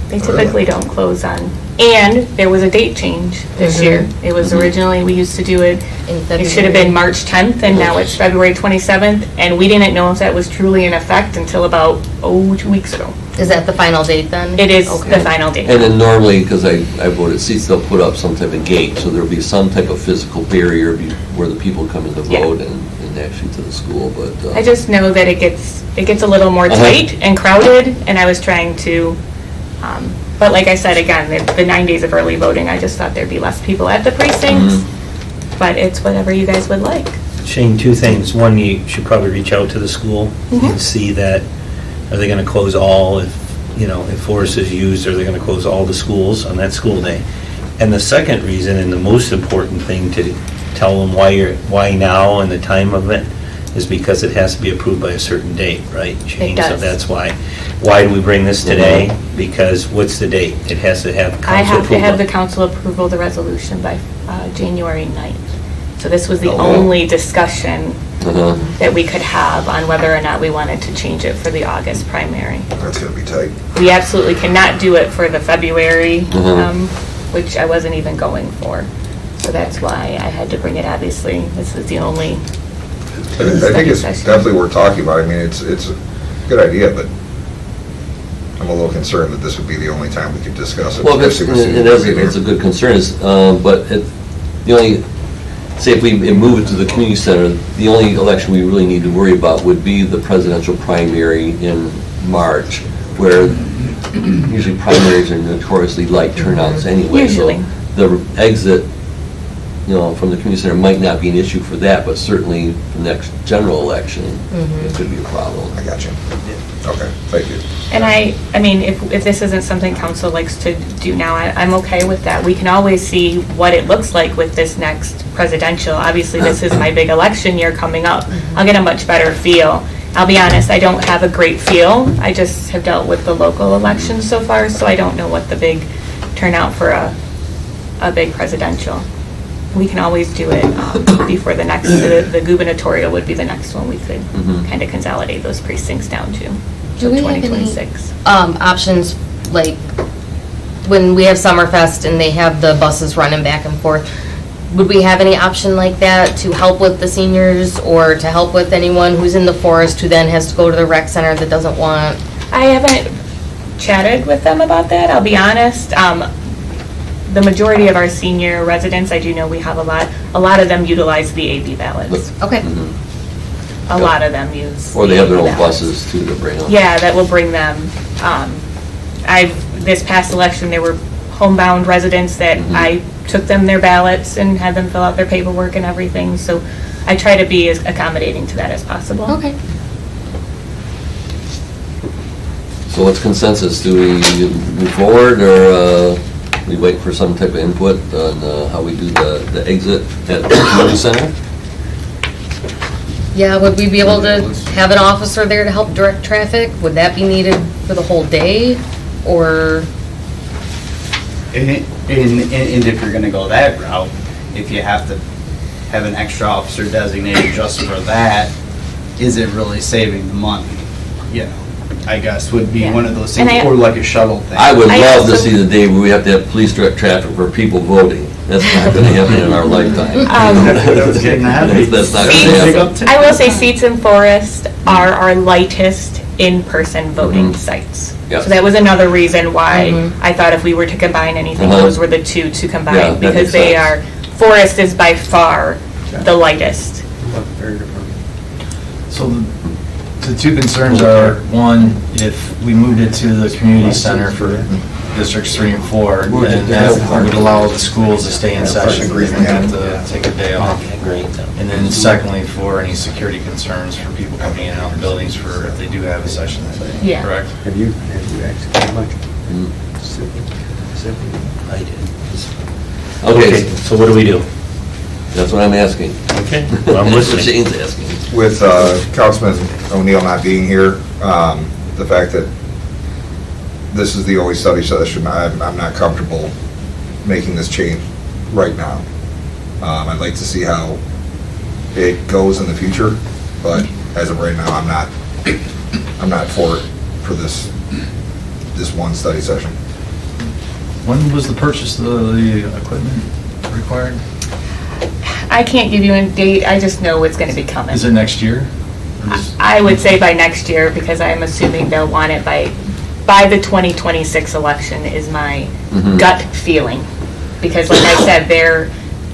they typically don't close on. And there was a date change this year. It was originally, we used to do it, In it should have been March 10th, and now it's February 27th, and we didn't know if that was truly in effect until about, 2 weeks ago. Is that the final date then? It is Okay. the final date. And then normally, because I voted seats, they'll put up some type of gate, so there'll be some type of physical barrier where the people come in to Yeah. vote and actually to the school, but. I just know that it gets a little more Uh-huh. tight and crowded, and I was trying to, but like I said, again, the 9 days of early voting, I just thought there'd be less people at the precincts, but it's whatever you guys would like. Shane, two things. One, you should probably reach out to the school and see that, are they going to close all, if Forest is used, are they going to close all the schools on that school day? And the second reason, and the most important thing to tell them why now and the time of it, is because it has to be approved by a certain date, right, Shane? So does. that's why. Why do we bring this today? Because what's the date? It has to have council I approval. have to have the council approval of the resolution by January 9th. So this was the Oh, wow. only discussion Uh-huh. that we could have on whether or not we wanted to change it for the August primary. That's gonna be tight. We absolutely cannot do it for the February, Mhm. which I wasn't even going for. So that's why I had to bring it, obviously. This is the only, I think it's definitely worth talking about. I mean, it's a good idea, but I'm a little concerned that this would be the only time we could discuss it. Well, that's, especially with it is, being it's a here. good concern, but the only, say if we move it to the community center, the only election we really need to worry about would be the presidential primary in March, where usually primaries are notoriously light turnouts anyway. Usually. So the exit, from the community center might not be an issue for that, but certainly the next general election, it could be a problem. I got you. Okay, thank you. and I mean, if this isn't something council likes to do now, I'm okay with that. We can always see what it looks like with this next presidential. Obviously, this is my big election year coming up. I'll get a much better feel. I'll be honest, I don't have a great feel. I just have dealt with the local elections so far, so I don't know what the big turnout for a big presidential. We can always do it before the next, the gubernatorial would be the next one we could kind of consolidate those precincts down to. Do we have any 2026. options, like, when we have Summerfest and they have the buses running back and forth, would we have any option like that to help with the seniors or to help with anyone who's in the forest who then has to go to the rec center that doesn't want? I haven't chatted with them about that, I'll be honest. The majority of our senior residents, I do know we have a lot of them utilize the AB ballots. Okay. A lot of them use. Or they have their the own AB ballots. buses too to bring them. Yeah, that will bring them. This past election, there were homebound residents that I took them their ballots and had them fill out their paperwork and everything, so I try to be as accommodating to that as possible. Okay. So what's consensus? Do we move forward, or we wait for some type of input on how we do the exit at the community center? Yeah, would we be able to have an officer there to help direct traffic? Would that be needed for the whole day, or? And if you're gonna go that route, if you have to have an extra officer designated just for that, is it really saving the money? I guess would be Yeah. one of those And things, I- or like a shuttle thing. I would I love to also- see the day where we have to have police direct traffic for people voting. That's not gonna happen in our lifetime. That's getting ahead. That's not gonna happen. I will say Seats and Forest are our lightest in-person voting sites. Yeah. So that was another reason why I thought if we were to combine anything, Uh-huh. those were the two to Yeah, combine. that Because makes they sense. are, Forest is by far the lightest. So the two concerns are, one, if we moved it to the community center for districts 3 and 4, then that would allow the schools to stay in session, we wouldn't have to take a day off. Great. And then secondly, for any security concerns for people coming in and out of the buildings for if they do have a session that day, Yeah. correct? Have you executed much? I did. Okay, Okay, so what do we do? That's what I'm asking. Okay, well, I'm That's what listening. Shane's asking. With Councilman O'Neill not being here, the fact that this is the only study session, I'm not comfortable making this change right now. I'd like to see how it goes in the future, but as of right now, I'm not for this one study session. When was the purchase of the equipment required? I can't give you a date, I just know it's gonna be coming. Is it next year? Or is- I would say by next year, because I'm assuming they'll want it by the 2026 election is my Mhm. gut feeling. Because like I said,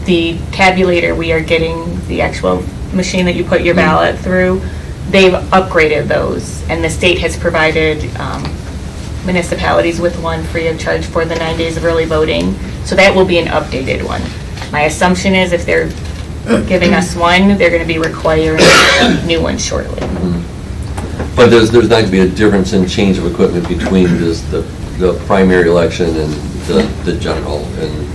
the tabulator, we are getting the actual machine that you put your ballot through, they've upgraded those, and the state has provided municipalities with one free of charge for the 9 days of early voting, so that will be an updated one. My assumption is if they're giving us one, they're gonna be requiring a new one shortly. But there's not going to be a difference in change of equipment between the primary election and the general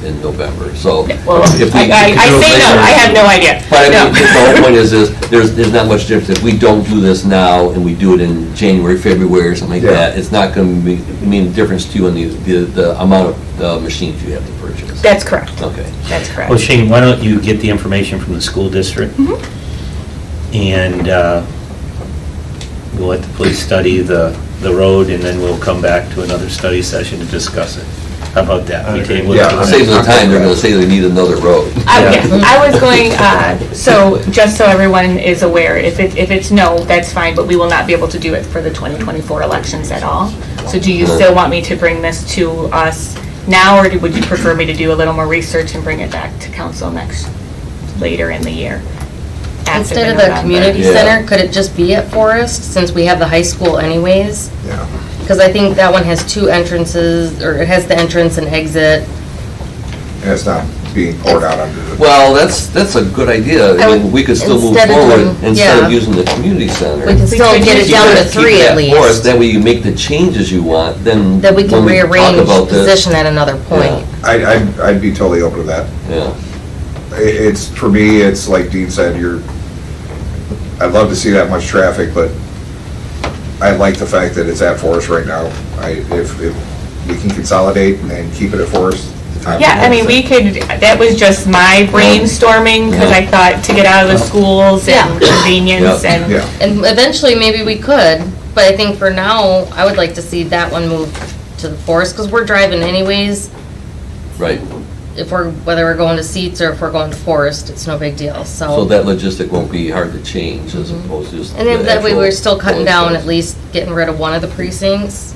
in November, so. Well, if we- I say no, I have no idea. But I No. mean, the whole point is there's not much difference. If we don't do this now and we do it in January, February, or something like Yeah. that, it's not going to mean a difference to you in the amount of machines you have to purchase. That's correct, Okay. that's correct. Well, Shane, why don't you get the information from the school district? And we'll let the police study the road, and then we'll come back to another study session to discuss it. How about that? We table it Yeah. to the Saves next- the time, they're going to say they need another road. I was going, so just so everyone is aware, if it's no, that's fine, but we will not be able to do it for the 2024 elections at all. So do you still want me to bring this to us now, or would you prefer me to do a little more research and bring it back to council later in the year? after Instead of the November? community Yeah. center, could it just be at Forest, since we have the high school anyways? Yeah. Because I think that one has two entrances, or it has the entrance and exit. And it's not being poured out under the. Well, that's a good idea. I I would- mean, we could still move instead of forward doing- instead yeah. of using the community center. We can still could get it use down to Keep three that at least. for us, That way you make the changes you want, then. That we can when talk rearrange about this- position at another point. I'd be totally open to that. Yeah. It's, for me, it's like Dean said, I'd love to see that much traffic, but I like the fact that it's at Forest right now. If we can consolidate and keep it at Forest. Yeah, I mean, we could, that was just my brainstorming, because I thought to get out of the schools and Yeah. convenience Yeah. and, Yeah, And eventually, maybe we could, but I think for now, I would like to see that one move to the Forest, because we're driving anyways. Right. Whether we're going to Seats or if we're going to Forest, it's no big deal, So that logistic won't be hard to change as opposed to just. And then the that way, actual we're still cutting polling down, place. at least getting rid of one of the precincts.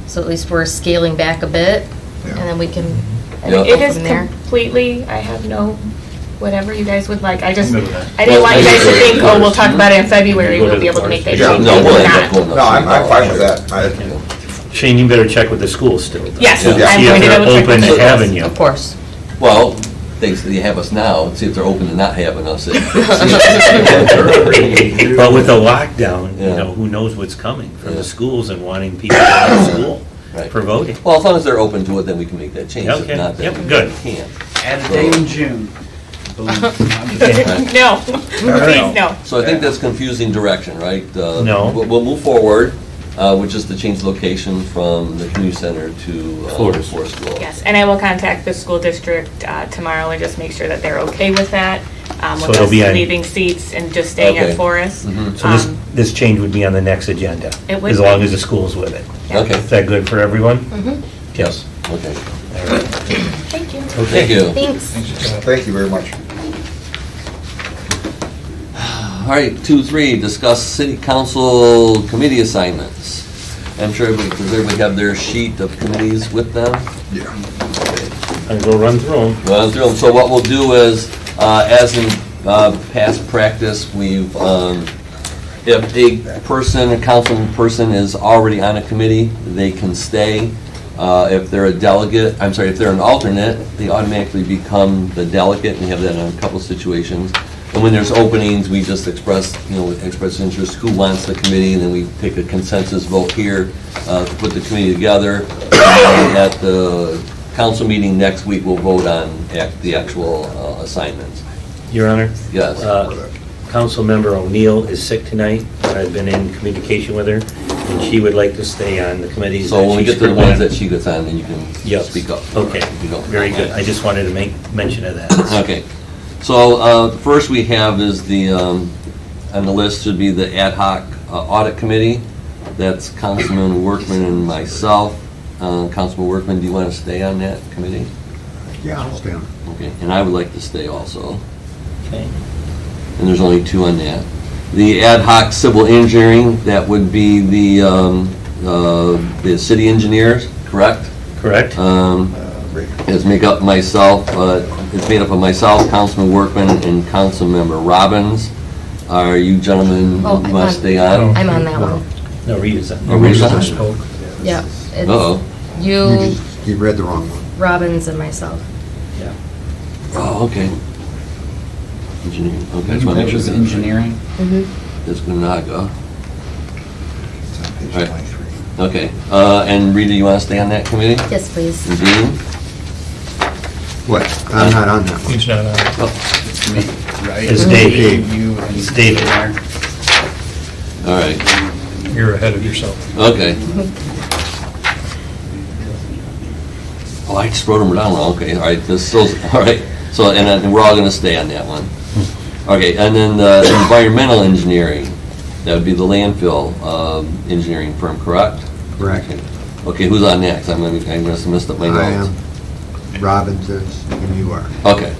So at least we're scaling back a bit, and yeah. then we can I mean, Yeah. it is From there. completely, I have no, whatever you guys would like. I just, I'm good with that. I didn't want you guys to Well, think, oh, we'll talk Mhm. about it in February, You go to we'll be the able to make that forest. change. No, We we'll will end up not. going up. No, I'm fine with that. Shane, you better check with the school still. though. Yes, Yeah. I'm See going if to they're double check. open with to you. having you. of course. Well, they have us now, and see if they're open to not having us. But with the lockdown, you Yeah. know, who knows what's coming from Yeah. the schools and wanting people to go to school Right. for voting. Well, as long as they're open to it, then we can make that change. If Okay. not, then Yep, we good. can't. Add a day in June. Believe me, I'm just- No, please, no. So I think that's confusing direction, right? No. We'll move forward, which is to change location from the community center to Forest. Forest School. Yes, and I will contact the school district tomorrow and just make sure that they're okay with that, So with it'll us be on- leaving Seats and just staying Okay. at Forest. Mhm. So this change would be on the next agenda, It would as long be. as the school's with it. Okay. Is that good for everyone? Mhm. Yes. Okay. Thank you. Thank you. Thanks. Thank you very much. All right, 2-3, discuss city council committee assignments. I'm sure everybody, does everybody have their sheet of committees with them? Yeah. I'll go run through them. Well, through 'em. So what we'll do is, as in past practice, if a council person is already on a committee, they can stay. If they're a delegate, if they're an alternate, they automatically become the delegate. We have that in a couple of situations. And when there's openings, we just express interest, who wants the committee, and then we take a consensus vote here to put the committee together. And at the council meeting next week, we'll vote on the actual assignments. Your Honor? Yes. Councilmember O'Neill is sick tonight, but I've been in communication with her, and she would like to stay on the committees. So when we that get she's to the ones currently that she gets on, then you can Yes. speak up. Okay, If you don't very mind. good. I just wanted to make mention of that. Okay, so first we have is the, on the list should be the ad hoc audit committee. That's Councilman Workman and myself. Councilman Workman, do you want to stay on that committee? Yeah, I'll stay on. Okay, and I would like to stay also, Okay. and there's only two on that. The ad hoc civil engineering, that would be the city engineers, correct? Correct? It's make up myself, it's made up of myself, Councilman Workman, and Councilmember Robbins. Are you gentlemen Oh, who I'm want to on. stay on? I'm on that one. No, Rita's on. Oh, Rita's on? Yeah. it's Uh-oh. You, You read the wrong one. Robbins, and myself. Yeah. Oh, okay. Engineering, okay. just wanna That make sure was that- engineering. Mhm. That's Gunaga. It's on page Right. 23. Okay, and Rita, you want to stay on that committee? Yes, please. And Dean? What? I'm not on that one. He's not on. It's me, right? It's Dave. You and It's David. Mark. All right, You're ahead of yourself. okay. Oh, I just wrote them down wrong, okay, all right, this still, all right, so, and then we're all going to stay on that one. Okay, and then the environmental engineering, that would be the landfill engineering firm, correct? Correct. Okay, who's on next? I must have messed up my I notes. am. Robbins is, and you are. Okay,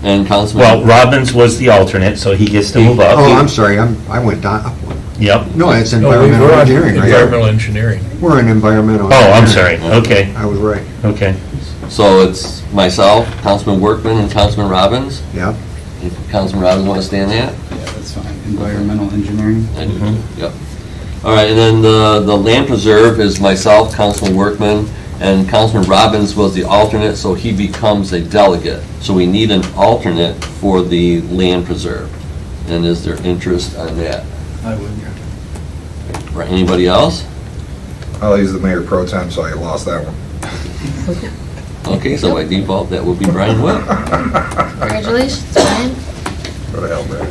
and Councilman? Well, Robbins was the alternate, so he gets to move up. Oh, I'm sorry, I went down, up one. Yep. No, it's No, environmental we're on engineering, right? Environmental engineering. We're in environmental. Oh, I'm engineering. sorry. Okay, I was right. okay. So it's myself, Councilman Workman, and Councilman Robbins. Yep. If Councilman Robbins want to stay on that? Yeah, that's fine. Environmental engineering. I do, Mhm. yep. All right, and then the land preserve is myself, Councilman Workman, and Councilman Robbins was the alternate, so he becomes a delegate. So we need an alternate for the land preserve. And is there interest on that? I would. For anybody else? I'll use the mayor pro tem, so I lost that one. Okay, so by default, that would be Brian Wood. Congratulations, Brian. Go to hell, Brad.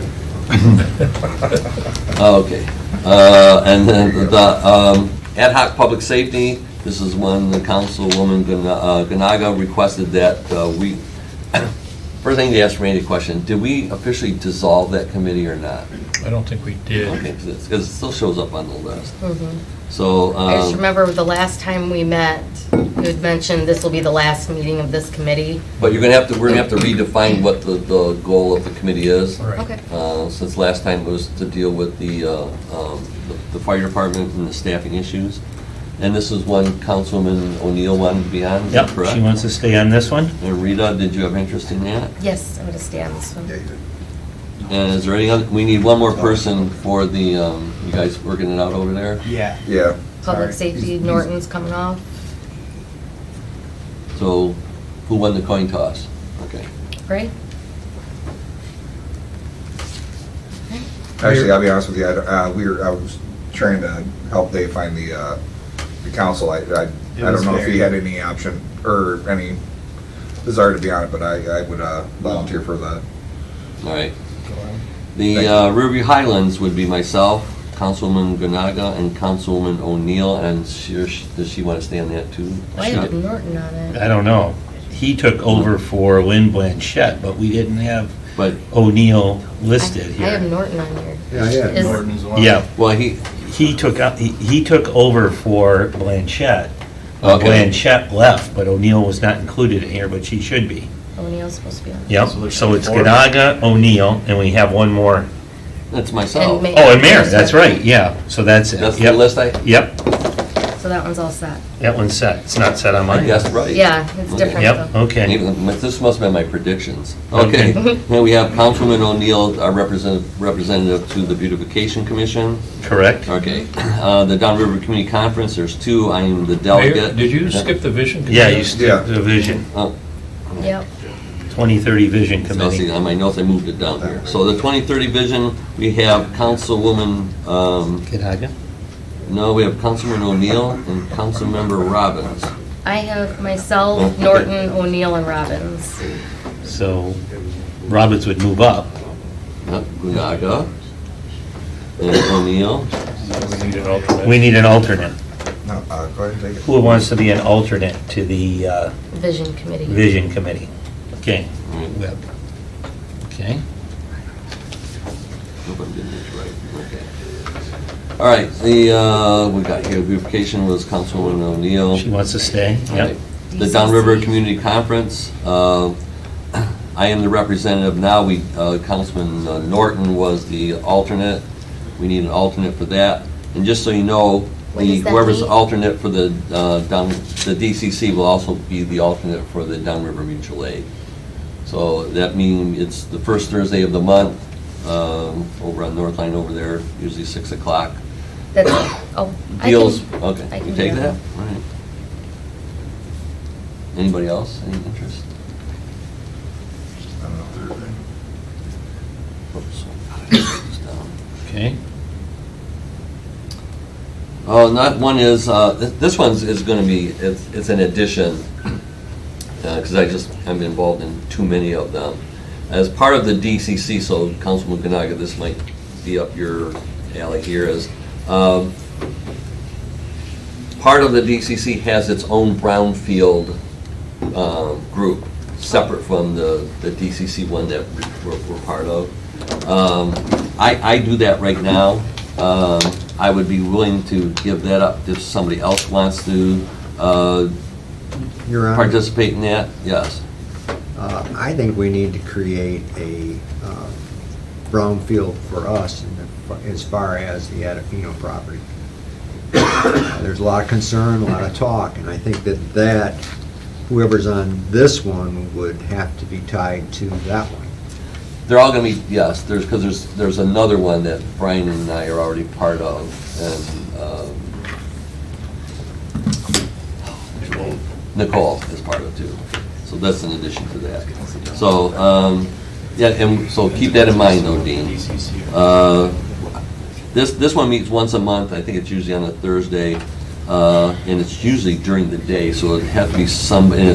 Okay. And then the ad hoc public safety, this is when the Councilwoman Ganaga requested that we, first thing to ask Randy a question, did we officially dissolve that committee or not? I don't think we did. Okay, because it still shows up on the list. Mhm. So, I just remember the last time we met, you had mentioned this will be the last meeting of this committee. but you're gonna have to, we're gonna have to redefine what the goal of the committee is. All right. Okay. Since last time was to deal with the fire department and the staffing issues. And this is one Councilwoman O'Neill wanted to be on, Yep, correct? she wants to stay on this one. And Rita, did you have interest in that? Yes, I'm going to stay on this one. Yeah, you did. And is there any other, we need one more person for the, you guys working it out over there? Yeah. Yeah. Public Sorry. safety, Norton's coming off. So who won the coin toss? Okay. Right? Actually, I'll be honest with you, I was trying to help Dave find the council. I don't know if he had any option or any desire to be on it, but I would volunteer for that. All right. The Riverview Highlands would be myself, Councilwoman Ganaga, and Councilwoman O'Neill, and does she want to stay on that too? Why is Norton on it? I don't know. He took over for Lynn Blanchette, but we didn't have But, O'Neill listed I have here. Norton on here. Yeah, yeah. Is- Norton's one. Yeah, well, he he took over for Blanchette. Okay. Blanchette left, but O'Neill was not included in here, but she should be. O'Neill's supposed to be on. Yep, So there's so it's four. Ganaga, O'Neill, and we have one more. that's myself. And Oh, and Mayor, that's right, yeah, so that's it. That's the Yep. list I Yep, So that one's all set. that one's set. It's not set on mine. guessed right. Yeah, it's Okay. different Yep, though. okay. This must have been my predictions. Okay. Okay, then we have Councilwoman O'Neill, our representative to the Beautification Commission. Correct. Okay, the Downriver Community Conference, there's two, I am the Mayor, delegate. did you skip the vision? Yeah, you Yeah. skipped the vision, Oh, Yep. 2030 Vision so see, Committee. on my notes, I moved it down here. So the 2030 vision, we have Councilwoman, Ganaga? no, we have Councilman O'Neill and Councilmember Robbins. I have myself, Norton, O'Neill, and Robbins. So Roberts would move up. Yep, Gunaga, and O'Neill. We need an alternate. We need an alternate. No, go ahead and take it. Who wants to be an alternate to the Vision Committee. Vision Committee? Okay. Webb. Okay. Hope I'm getting this right. Okay. All right, we got here, beautification was Councilwoman O'Neill. She wants to stay? All Yep. right. The Downriver Community Conference, I am the representative now. Councilman Norton was the alternate. We need an alternate for that. And just so you know, When does that whoever's meet? alternate for the DCC will also be the alternate for the Downriver Mutual Aid. So that means it's the first Thursday of the month, over on North Line over there, usually 6 o'clock. That's, oh, I Deals, can, okay, I you can take do that? that. All right. Anybody else, any interest? I don't know, Thursday. Oops, I wrote this down. Okay. Oh, not one is, this one's is gonna be, it's an addition, because I'm involved in too many of them. As part of the DCC, so Councilman Ganaga, this might be up your alley here, is, part of the DCC has its own brownfield group, separate from the DCC one that we're part of. I do that right now. I would be willing to give that up if somebody else wants to Your Honor, participate in that, yes. I think we need to create a brownfield for us as far as the Adafino property. There's a lot of concern, a lot of talk, and I think that whoever's on this one would have to be tied to that one. They're all gonna be, yes, because there's another one that Brian and I are already part of, and Nicole is part of too. So that's in addition to that. So, yeah, and so keep that in mind though, Dean. This one meets once a month, I think it's usually on a Thursday, and it's usually during the day, so it'd have to be and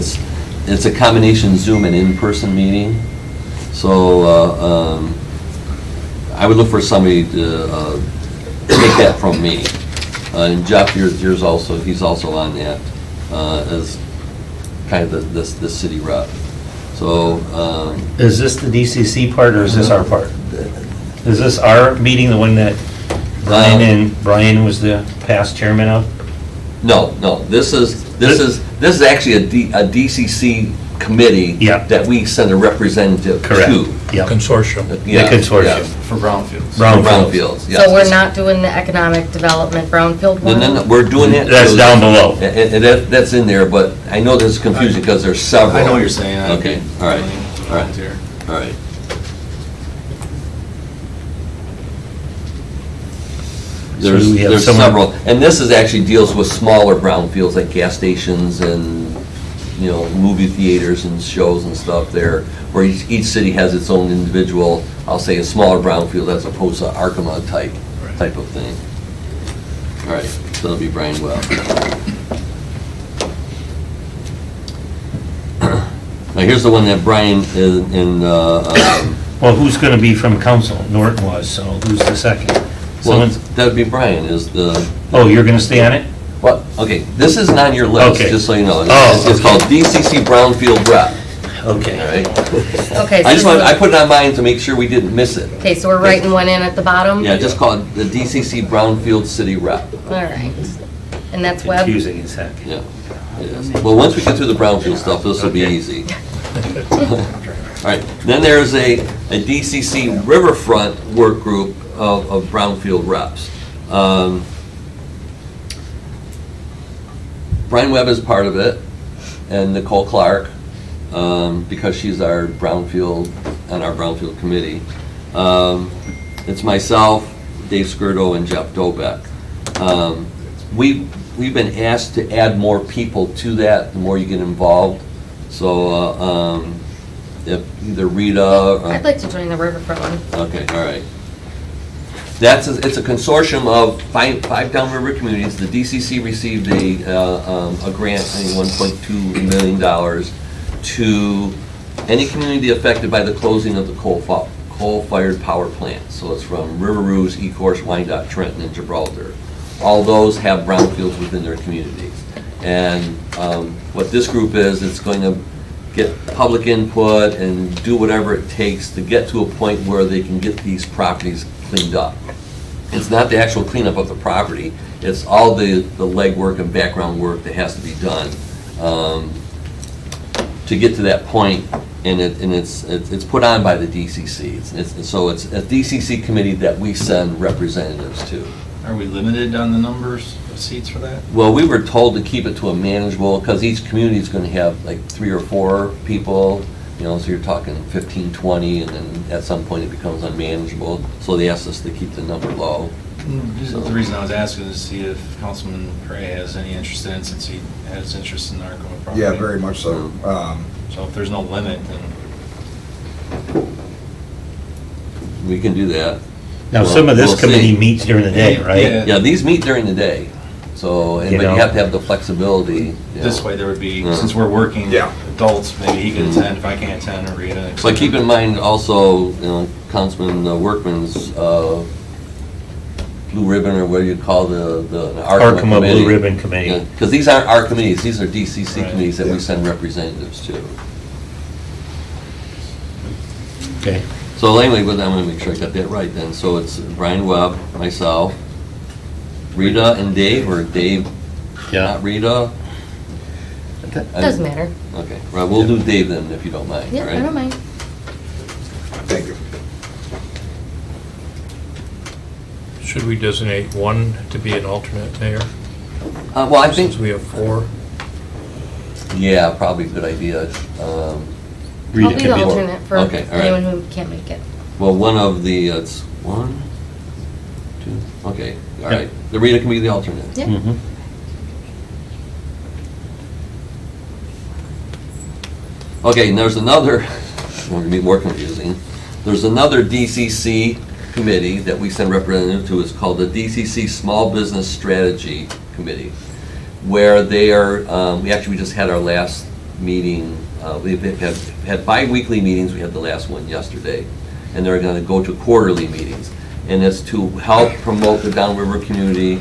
it's a combination Zoom and in-person meeting. So, I would look for somebody to take that from me. And Jeff, yours also, he's also on that, as kind of the city rep. So, Is this the DCC part, or is this our part? Is this our meeting, the one that Brian was the past chairman of? no, this is actually a DCC committee Yeah. that we send a representative to. Correct. Yep. Consortium. Yeah, The consortium. yeah. For brownfields. Brownfields, yes. So we're not doing the economic development brownfield one? No, we're doing it. That's down below. And that's in there, but I know there's confusion because there's several. I know what you're saying. I'd Okay, be all right, willing to all right. volunteer. All right. So we have There's someone- several, and this is actually deals with smaller brownfields like gas stations and, movie theaters and shows and stuff there, where each city has its own individual, I'll say a smaller brownfield as opposed to Arkema type of thing. All right, so that'll be Brian Webb. Now, here's the one that Brian Well, who's going to be from council? Norton was, so who's the second? well, Someone's, that'd be Brian is the, oh, you're going to stay on it? well, okay, this isn't on your list, Okay. just so you know. Oh, It's okay. called DCC Brownfield Rep, Okay. all right? Okay, I so, I put it on mine to make sure we didn't miss it. okay, so we're writing one in at the bottom? Yeah, just call it the DCC Brownfield City Rep. All right. And that's Webb? Confusing as heck. Yeah, it is. Well, once we get through the brownfield stuff, this will be easy. All right, then there's a DCC Riverfront work group of brownfield reps. Brian Webb is part of it, and Nicole Clark, because she's our brownfield, on our brownfield committee. It's myself, Dave Skirdo, and Jeff Dobeck. We've been asked to add more people to that, the more you get involved. So, if either Rita or... I'd like to join the Riverfront one. Okay, all right. It's a consortium of five downriver communities. The DCC received a grant, I think $1.2 million, to any community affected by the closing of the coal-fired power plant. So it's from River Rouge, Ecorse, Wyandotte, Trenton, and Gibraltar. All those have brownfields within their communities. And what this group is, it's going to get public input and do whatever it takes to get to a point where they can get these properties cleaned up. It's not the actual cleanup of the property, it's all the legwork and background work that has to be done to get to that point, and it's put on by the DCC. So it's a DCC committee that we send representatives to. Are we limited on the numbers of seats for that? Well, we were told to keep it to a manageable, because each community is going to have like 3 or 4 people, so you're talking 15, 20, and then at some point it becomes unmanageable. So they asked us to keep the number low. The reason I was asking is to see if Councilman Prey has any interest in it, since he has interest in the Arkoma property. Yeah, very much so. So if there's no limit, then We can do that. Now, some of We'll this committee see. meets during the day, right? Yeah. Yeah, these meet during the day, so, but you know. have to have the flexibility. this way there would be, Yeah. since we're working Yeah. adults, maybe he can attend if I can't attend, or Rita. et But keep cetera. in mind also, Councilman Workman's blue ribbon, or what do you call the Arkema Arkema committee. Blue Ribbon Committee. Because these aren't our committees, these are DCC Right. committees that we Yeah. send representatives to. Okay. So anyway, but I'm gonna make sure I got that right then. So it's Brian Webb, myself, Rita and Dave, or Dave, Yeah. not Rita? Doesn't matter. Okay, right, we'll do Dave then, if you don't mind, Yeah, right? I don't mind. Thank you. Should we designate one to be an alternate mayor? Well, I think, Since we have 4. yeah, probably a good idea. Rita I'll be can the be- alternate for Okay, all right. anyone who can't make it. Well, one of the, it's 1, 2, okay, all Yeah. right. The Rita can be the alternate. Yeah. Mhm. Okay, and there's another, it's going to be more confusing. There's another DCC committee that we send representative to. It's called the DCC Small Business Strategy Committee, where they are, we just had our last meeting. We've had bi-weekly meetings. We had the last one yesterday, and they're going to go to quarterly meetings. And it's to help promote the downriver community,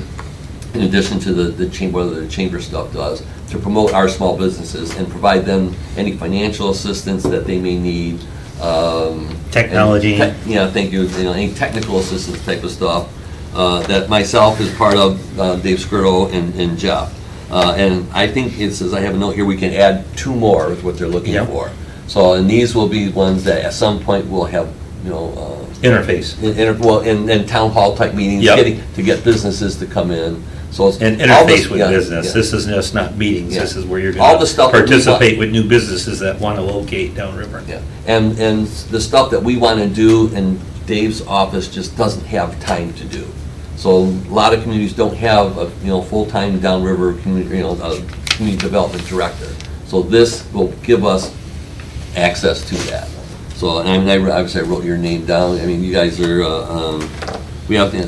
in addition to the chamber, what the chamber stuff does, to promote our small businesses and provide them any financial assistance that they may need. Technology. Yeah, thank you, any technical assistance type of stuff, that myself is part of, Dave Skirtle and Jeff. And I think it says, I have a note here, we can add 2 more is what they're looking Yep. for. So, and these will be ones that at some point will have, Interface. in town hall type meetings, Yep. to get businesses to come in, so it's. And all this- interface with yeah, business. yeah. This is just not meetings. This Yeah. is where you're All going the to stuff that we want. participate with new businesses that want to locate downriver. Yeah, and the stuff that we want to do, and Dave's office just doesn't have time to do. So a lot of communities don't have a, full-time downriver community, community development director. So this will give us access to that. So, and I mean, obviously I wrote your name down. I mean, you guys are, we have to,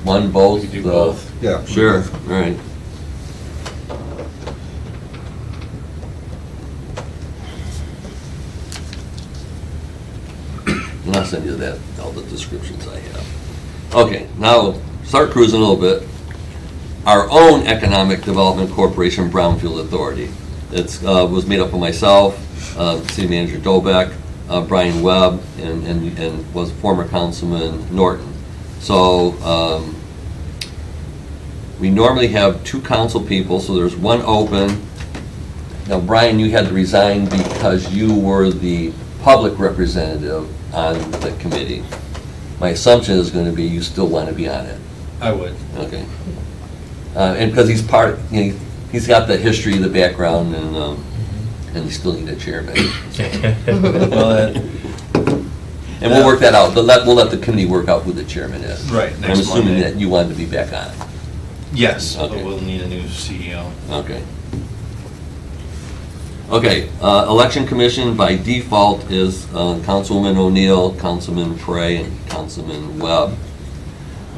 one, both? We do both. Yeah. Sure, all right. And I'll send you that, all the descriptions I have. Okay, now, start cruising a little bit. Our own Economic Development Corporation Brownfield Authority. It's, was made up of myself, City Manager Dolbeck, Brian Webb, and was former Councilman Norton. So, we normally have 2 council people, so there's 1 open. Now, Brian, you had to resign because you were the public representative on the committee. My assumption is going to be you still want to be on it. I would. Okay. And because he's he's got the history, the background, and you still need a chairman. Well, And we'll work that out. We'll let the committee work out who the chairman is. Right, I'm next assuming Monday. that you wanted to be back on. yes, but Okay. we'll need a new E CEO. Okay. Okay, Election Commission by default is Councilwoman O'Neill, Councilman Prey, and Councilman Webb.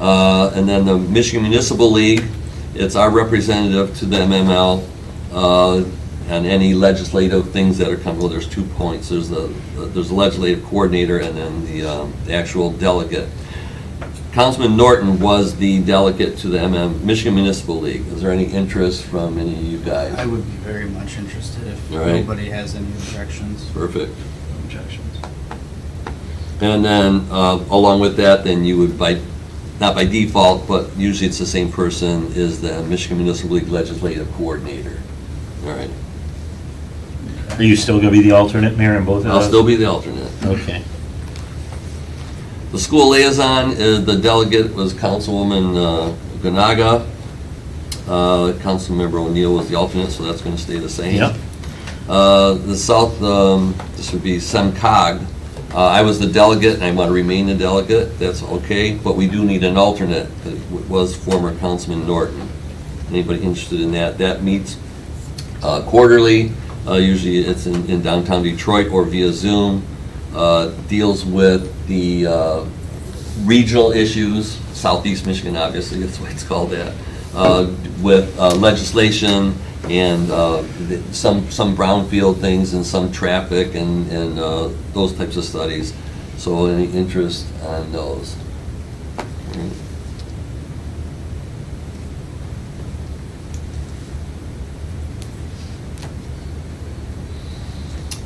And then the Michigan Municipal League, it's our representative to the MML, on any legislative things that are coming. Well, there's 2 points. There's the legislative coordinator and then the actual delegate. Councilman Norton was the delegate to the Michigan Municipal League. Is there any interest from any of you guys? I would be very much interested if All right. nobody has any objections. Perfect. And then, along with that, then you would not by default, but usually it's the same person, is the Michigan Municipal League Legislative Coordinator. All right. Are you still going to be the alternate, Mayor, in both of those? I'll still be the alternate. Okay. The school liaison, the delegate was Councilwoman Ganaga. Councilmember O'Neill was the alternate, so that's going to stay the same. Yep. The South, this would be SEMCOG. I was the delegate, and I want to remain the delegate. That's okay, but we do need an alternate. It was former Councilman Norton. Anybody interested in that? That meets quarterly. Usually it's in downtown Detroit or via Zoom. Deals with the regional issues, Southeast Michigan, obviously, that's why it's called that, with legislation and some brownfield things and some traffic and those types of studies. So any interest on those?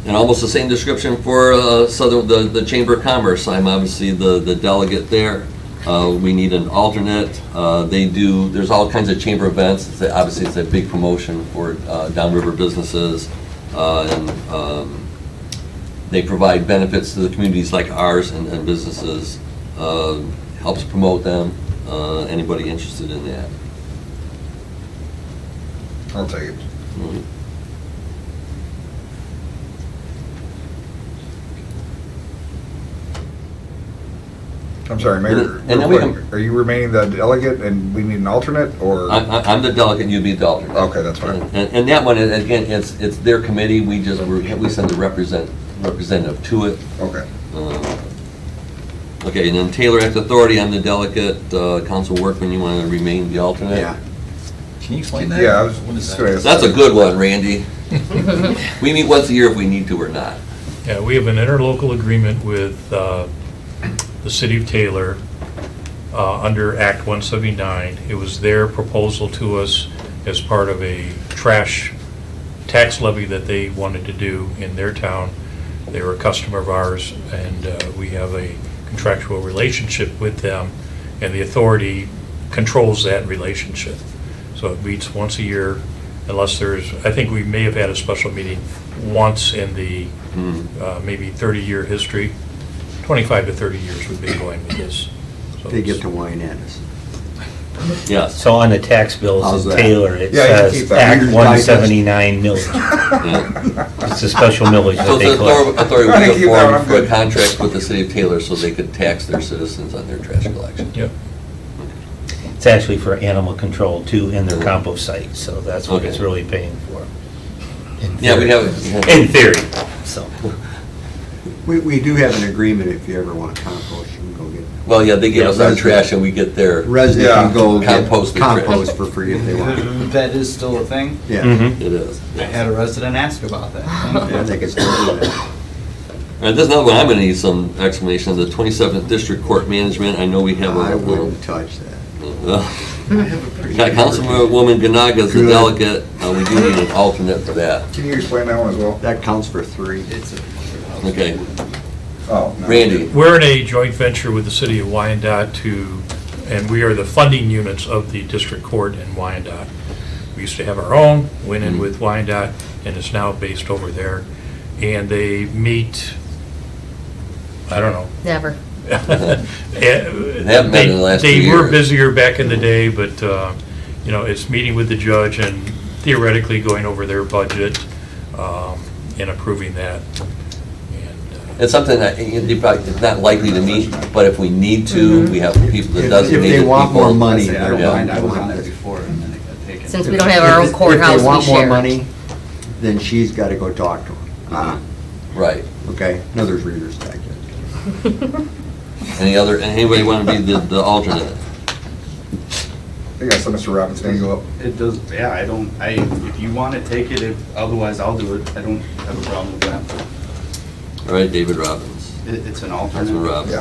And almost the same description for the Chamber of Commerce. I'm obviously the delegate there. We need an alternate. There's all kinds of chamber events. Obviously, it's a big promotion for downriver businesses. And they provide benefits to the communities like ours and businesses. Helps promote them. Anybody interested in that? I'll take it. Mhm. I'm sorry, Mayor, And then we real quick, are you remaining the delegate and we need an alternate, or? I'm the delegate, and you'd be the alternate. Okay, that's fine. And that one, again, it's their committee, we send a representative to it. Okay. Okay, and then Taylor Act Authority, I'm the delegate. Council Workman, you want to remain the alternate? Yeah. Can you explain that? Yeah, I was just gonna ask. That's a good one, Randy. We meet once a year if we need to or not. Yeah, we have an interlocal agreement with the city of Taylor under Act 179. It was their proposal to us as part of a trash tax levy that they wanted to do in their town. They were a customer of ours, and we have a contractual relationship with them, and the authority controls that relationship. So it meets once a year, unless I think we may have had a special meeting once in the maybe 30-year history. 25 to 30 years we've been going with this. So They get it's- to whine at us. Yes. So on the tax bills How's in that? Taylor, it Yeah, you can says keep that. Act Reader's Digest. 179 millage. Yeah. It's a special millage So that they the collect. authority Trying to would keep that form one for a good. contract with the city of Taylor so they could tax their citizens on their trash collection. Yep. It's actually for animal control too in their compost site, so that's what it's Okay. really paying for. in Yeah, we theory. have, In theory, so. We do have an agreement, if you ever want to compost, you can go get, well, yeah, they give Yeah, us our resident- trash and we get their, resident Yeah. can go get Compost the trash. compost for free if they want. That is still a thing? Yeah, Mhm. it is. I had a resident ask about that. yeah, they can still do that. All right, there's another one I'm going to need some explanation of, the 27th District Court Management. I know we have I a, wouldn't touch that. got Councilwoman Ganaga as the Good. delegate. We do need an alternate for that. Can you explain that one as well? That counts for 3. It's a, Okay, Oh, no. Randy. We're in a joint venture with the city of Wyandotte and we are the funding units of the district court in Wyandotte. We used to have our own, went in with Wyandotte, and it's now based over there. And they meet, I don't know. Never. haven't met in the last 2 They were years. busier back in the day, but, it's meeting with the judge and theoretically going over their budget and approving that. And, It's something that it's not likely to meet, but if we need to, we have people that If designated they want more people. money, I don't Yeah. mind, I was on it before and then it got taken. Since we don't have our own courthouse, If we they want more share. money, then she's got to go talk to them. Right. Okay, another Reader's Digest. Anybody want to be the alternate? I guess let Mr. Robinson name go up. It does, yeah, if you want it, take it, otherwise I'll do it. I don't have a problem with that. All right, David Robbins. It's an Councilman alternate. Robbins.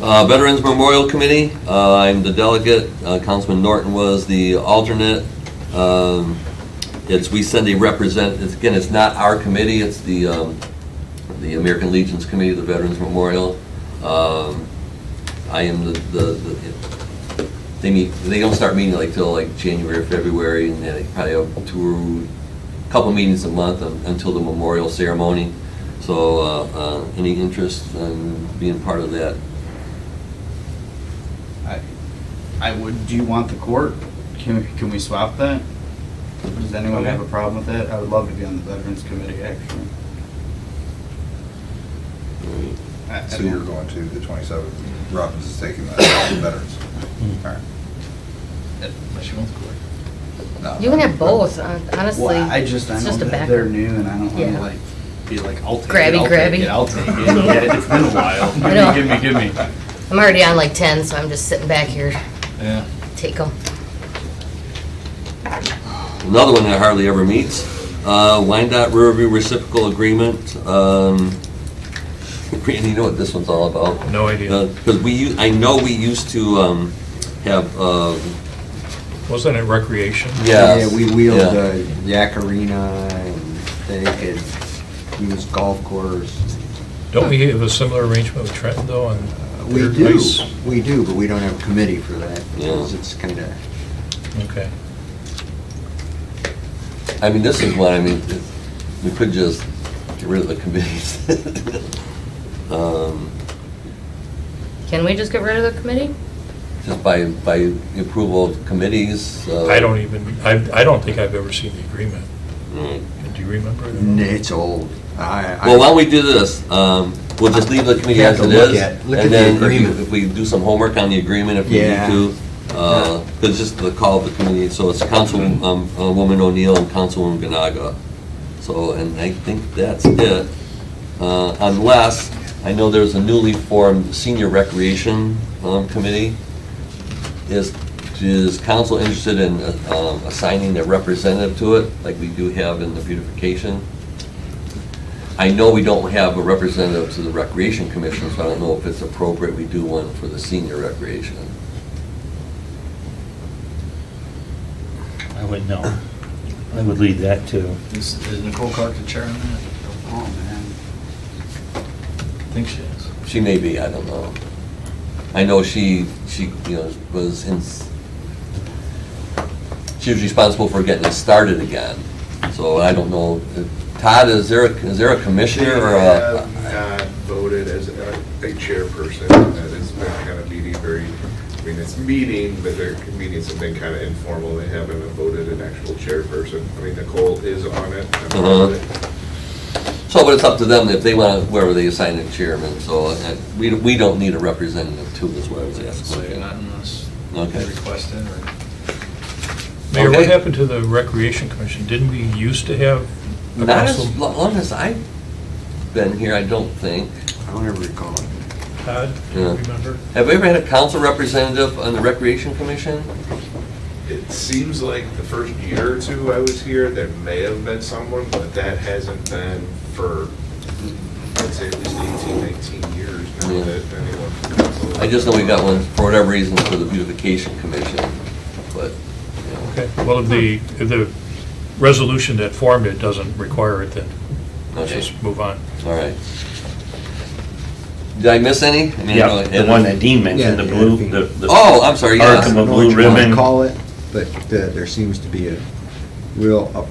Yeah. Veterans Memorial Committee, I'm the delegate, Councilman Norton was the alternate. We send a representative, again, it's not our committee, it's the American Legion's Committee, the Veterans Memorial. I am they don't start meeting till January or February, and they probably have couple meetings a month until the memorial ceremony. So, any interest in being part of that? I would, do you want the court? Can we swap that? Does anyone have a problem with that? I would love to be on the Veterans Committee, actually. So you're going to the 27th. Robbins is taking the veterans. All right. Unless you want the court. No. You can have both, honestly. Well, I It's know just a that they're backup. new and I don't want Yeah. to be like, I'll take Grabby, it, I'll grabby. take it, I'll take it. Yeah, it's been a while. I know. Give me. I'm already on 10, so I'm just sitting back here, Yeah. take them. Another one that hardly ever meets, Wyandotte Riverview Reciprocal Agreement. Randy, you know what this one's all about? No idea. Because I know we used to have, Wasn't it recreation? yes. Yeah, we wheeled yeah. the Yak Arena, and they could use golf course. Don't we have a similar arrangement with Trenton, though, on We their do, ice? but we don't have a committee for that, because Yeah. it's kind of, Okay. I mean, this is one, we could just get rid of the committees. Can we just get rid of the committee? Just by approval of committees. I don't even, I don't think I've ever seen the agreement. Mm. Do you remember it? it's old. Well, why don't we do this? We'll just leave the committee You have as to it look is. at- look And at the then agreement. if we do some homework on the agreement, if we need Yeah. to. Because just the call of the committee, so it's Councilwoman O'Neill and Councilwoman Ganaga. So, and I think that's it. Unless, I know there's a newly formed Senior Recreation Committee. Is council interested in assigning a representative to it, like we do have in the beautification? I know we don't have a representative to the Recreation Commission, so I don't know if it's appropriate we do one for the Senior Recreation. I would know. I would lead that too. Is Nicole Clark the chair on that? Oh, man. I think she is. She may be, I don't know. I know she was she was responsible for getting it started again. So I don't know. Todd, is there a commissioner or a? Not voted as a chairperson. That has been kind of meeting it's meeting, but their meetings have been kind of informal. They haven't voted an actual chairperson. I mean, Nicole is on it. I'm on it. So, but it's up to them if they want, wherever they assign a chairman. So we don't need a representative too, is what I was So asking. not unless Okay. requested or. Mayor, what Okay. happened to the Recreation Commission? Didn't we used to have a Not as council? long as I've been here, I don't think. I don't ever recall it. Todd, do you Yeah. remember? Have we ever had a council representative on the Recreation Commission? It seems like the first year or two I was here, there may have been someone, but that hasn't been for, I'd say at least 18, 19 years now Yeah. that anyone from council. I just know we got one, for whatever reason, for the Beautification Commission, but, you know. Okay, well, if the resolution that formed it doesn't require it, then let's Okay. just move on. All right. Did I miss any? I mean, Yeah, the one that Dean mentioned, the Yeah, blue, yeah. the. Oh, I'm sorry, yes. Arc of I a don't know blue what you want to ribbon. call it, but there seems to be a real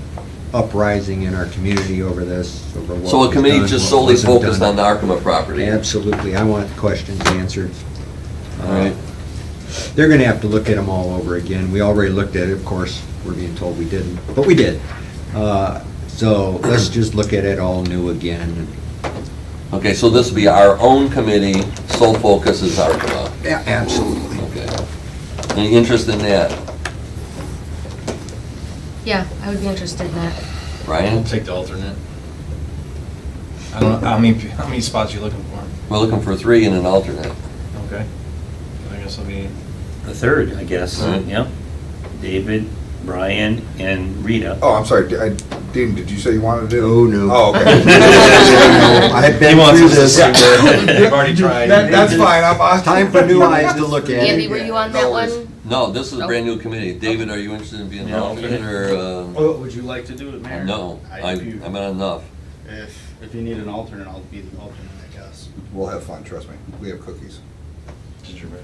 uprising in our community over this, over what So a was committee done, just what solely wasn't focused done. on the Arkema property? Absolutely, I want the questions answered. All right. They're gonna have to look at them all over again. We already looked at it, of course, we're being told we didn't, but we did. So let's just look at it all new again. Okay, so this will be our own committee, sole focus is Arkema. Yeah, absolutely. Okay. Any interest in that? Yeah, I would be interested in that. I'll Brian? take the alternate. I don't know, how many spots you looking for? We're looking for 3 and an alternate. Okay. I guess I'll be The third, I guess, All right. yep. David, Brian, and Rita. Oh, I'm sorry, Dean, did you say you wanted to do? Oh, no. Oh, okay. I've been through this. They've already tried. That's fine, I'm. Time for new eyes to look at Andy, it. were you on No that worries. one? No, this is a brand new committee. David, are you interested in being an No. alternate or, Oh, would you like to do it, Mayor? no? I'm at enough. If you need an alternate, I'll be the alternate, I guess. We'll have fun, trust me. We have cookies. Gingerbread.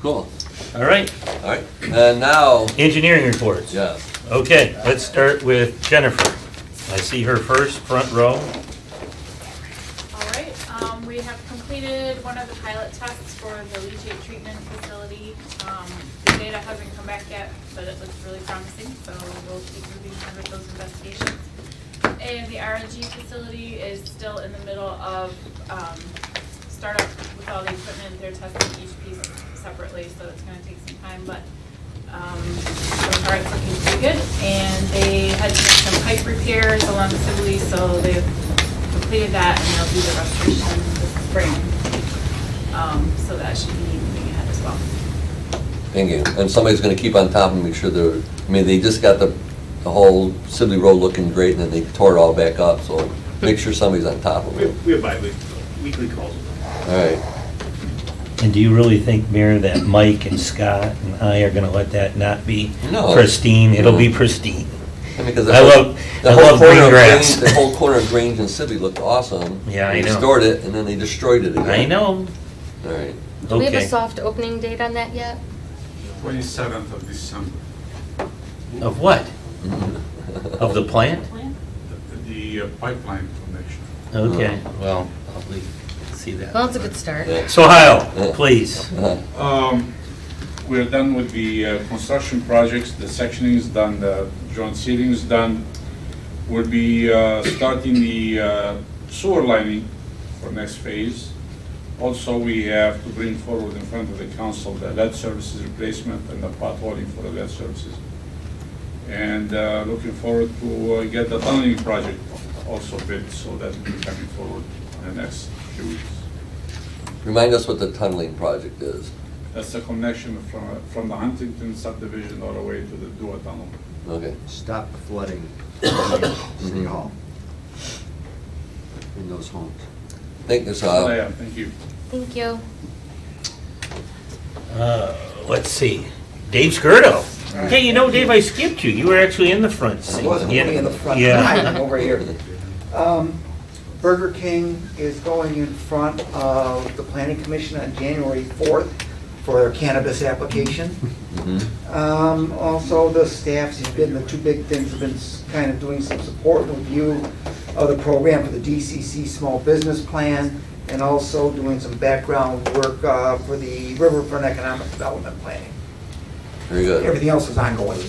Cool. All right, All right. And now, engineering reports. yeah, Okay, let's start with Jennifer. I see her first, front row. All right, we have completed one of the pilot tests for the leachate treatment facility. The data hasn't come back yet, but it looks really promising, so we'll keep moving forward with those investigations. And the RNG facility is still in the middle of startup with all the equipment. They're testing each piece separately, so it's gonna take some time, but so far it's looking pretty good. And they had to make some pipe repairs along the Sibley, so they've completed that and they'll do the restoration this spring. So that should be moving ahead as well. thank you. And somebody's gonna keep on top and make sure they're, I mean, they just got the whole Sibley Road looking great, and then they tore it all back up, so make sure somebody's on top of it. We have weekly calls with them. All right. And do you really think, Mayor, that Mike and Scott and I are gonna let that not be No. pristine? It'll be No. pristine. I mean, 'cause I love corner green of grass. Grange- The whole corner of Grange and Sibley looked awesome. Yeah, I They know. restored it, and then they destroyed it again. I know. All right. Do we have a Okay. soft opening date on that yet? 27th of December. Of what? Of the plant? The pipeline connection. Okay, well, I'll see that. Well, it's a good start. Yeah. So Hyle, please. We're done with the construction projects, the sectioning is done, the joint seating is done. We'll be starting the sewer lining for next phase. Also, we have to bring forward in front of the council the lead services replacement and the potholing for the lead services. And looking forward to get the tunneling project also bid, so that will be coming forward in the next few weeks. Remind us what the tunneling project is. That's the connection from the Huntington subdivision all the way to the Dua Tunnel. Okay. Stop the flooding City Hall in those homes. Thank you, That's all I Sal. have. Thank you. Thank you. Let's see. Dave Skirdo. Hey, you know, Dave, I skipped you. You were actually in the front seat. Wasn't Yeah. really in the front, Yeah. I'm over here. Burger King is going in front of the planning commission on January 4th for their cannabis application. Also, the staff's been, the two big things have been kind of doing some support and review of the program for the DCC Small Business Plan, and also doing some background work for the Riverfront Economic Development Planning. Very good. Everything else is ongoing.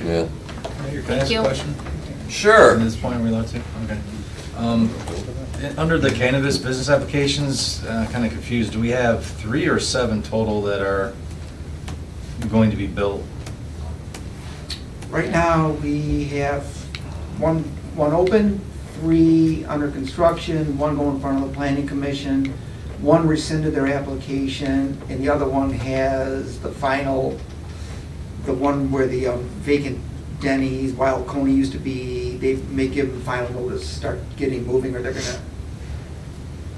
Yeah. Can I ask you. a question? Sure. At this point, are we allowed to? Okay. Under the cannabis business applications, kind of confused, do we have 3 or 7 total that are going to be built? Right now, we have one open, 3 under construction, 1 going in front of the planning commission, 1 rescinded their application, and the other one has the final, the one where the vacant Denny's, Wild Coney used to be, they may give them final notice, start getting moving, or they're gonna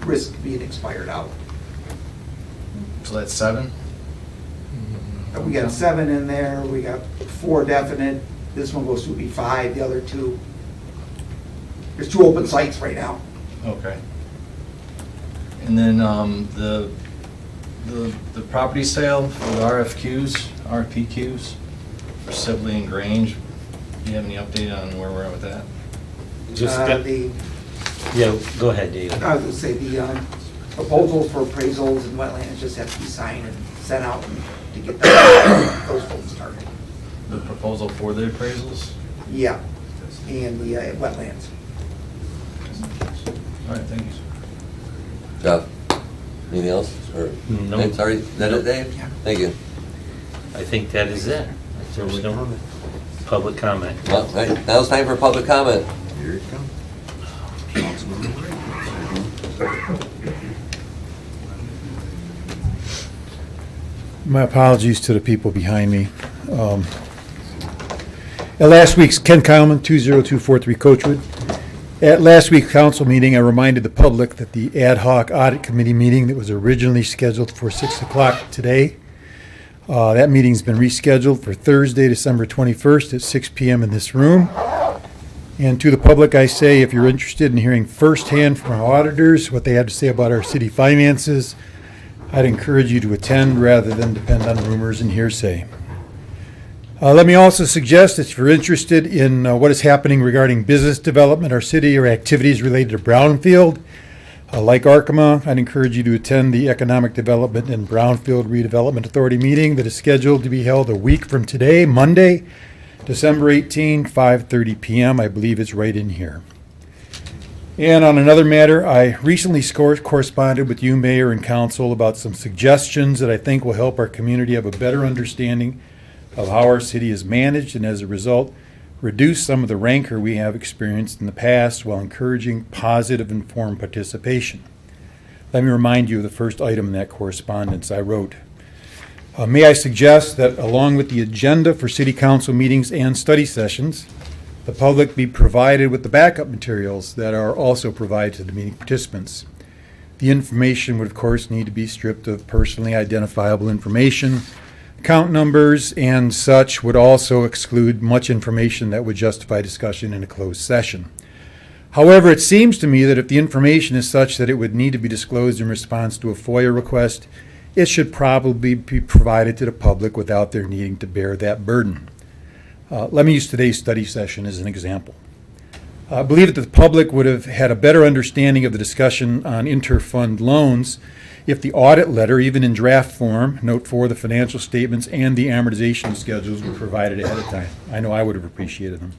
risk being expired out. So that's 7? We got 7 in there, we got 4 definite, this one goes to be 5, the other 2. There's 2 open sites right now. Okay. And then the property sale for the RFPQs for Sibley and Grange, do you have any update on where we're at with that? Yeah, go ahead, Dave. I was gonna say, the proposals for appraisals and wetlands just have to be signed and sent out to get those folks started. The proposal for the appraisals? Yeah, and the wetlands. All right, thank you. Jeff, anything else? Or, No. Sorry, is that it, Dave? Yeah. Thank you. I think that is it. There's no public comment. Well, all right, now it's time for public comment. Here it comes. My apologies to the people behind me. At last week's, Ken Kyleman, 20243 Coachwood. At last week's council meeting, I reminded the public that the ad hoc audit committee meeting that was originally scheduled for 6 o'clock today, that meeting's been rescheduled for Thursday, December 21st at 6 p.m. in this room. And to the public, I say, if you're interested in hearing firsthand from our auditors what they have to say about our city finances, I'd encourage you to attend rather than depend on rumors and hearsay. Let me also suggest that if you're interested in what is happening regarding business development in our city or activities related to Brownfield, like Arkema, I'd encourage you to attend the Economic Development and Brownfield Redevelopment Authority meeting that is scheduled to be held a week from today, Monday, December 18, 5:30 p.m. I believe it's right in here. And on another matter, I recently corresponded with you, Mayor, and Council about some suggestions that I think will help our community have a better understanding of how our city is managed, and as a result, reduce some of the rancor we have experienced in the past while encouraging positive, informed participation. Let me remind you of the first item in that correspondence I wrote. May I suggest that along with the agenda for city council meetings and study sessions, the public be provided with the backup materials that are also provided to the meeting participants. The information would, of course, need to be stripped of personally identifiable information. Account numbers and such would also exclude much information that would justify discussion in a closed session. However, it seems to me that if the information is such that it would need to be disclosed in response to a FOIA request, it should probably be provided to the public without their needing to bear that burden. Let me use today's study session as an example. I believe that the public would have had a better understanding of the discussion on interfund loans if the audit letter, even in draft form, note 4, the financial statements and the amortization schedules were provided ahead of time. I know I would have appreciated them.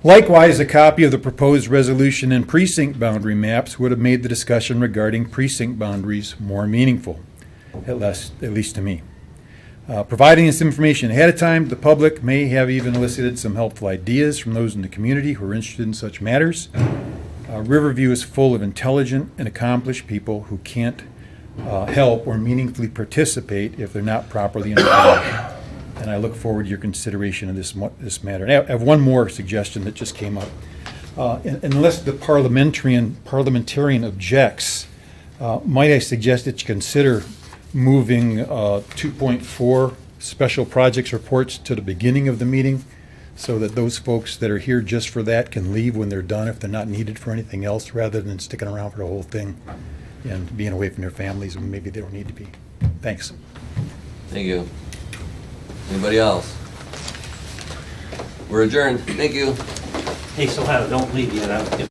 Likewise, a copy of the proposed resolution and precinct boundary maps would have made the discussion regarding precinct boundaries more meaningful, at least to me. Providing this information ahead of time, the public may have even elicited some helpful ideas from those in the community who are interested in such matters. Riverview is full of intelligent and accomplished people who can't help or meaningfully participate if they're not properly informed. And I look forward to your consideration of this matter. And I have one more suggestion that just came up. Unless the parliamentarian objects, might I suggest that you consider moving 2.4 special projects reports to the beginning of the meeting so that those folks that are here just for that can leave when they're done if they're not needed for anything else, rather than sticking around for the whole thing and being away from their families when maybe they don't need to be. Thanks. Thank you. Anybody else? We're adjourned. Thank you. Hey, so don't leave yet.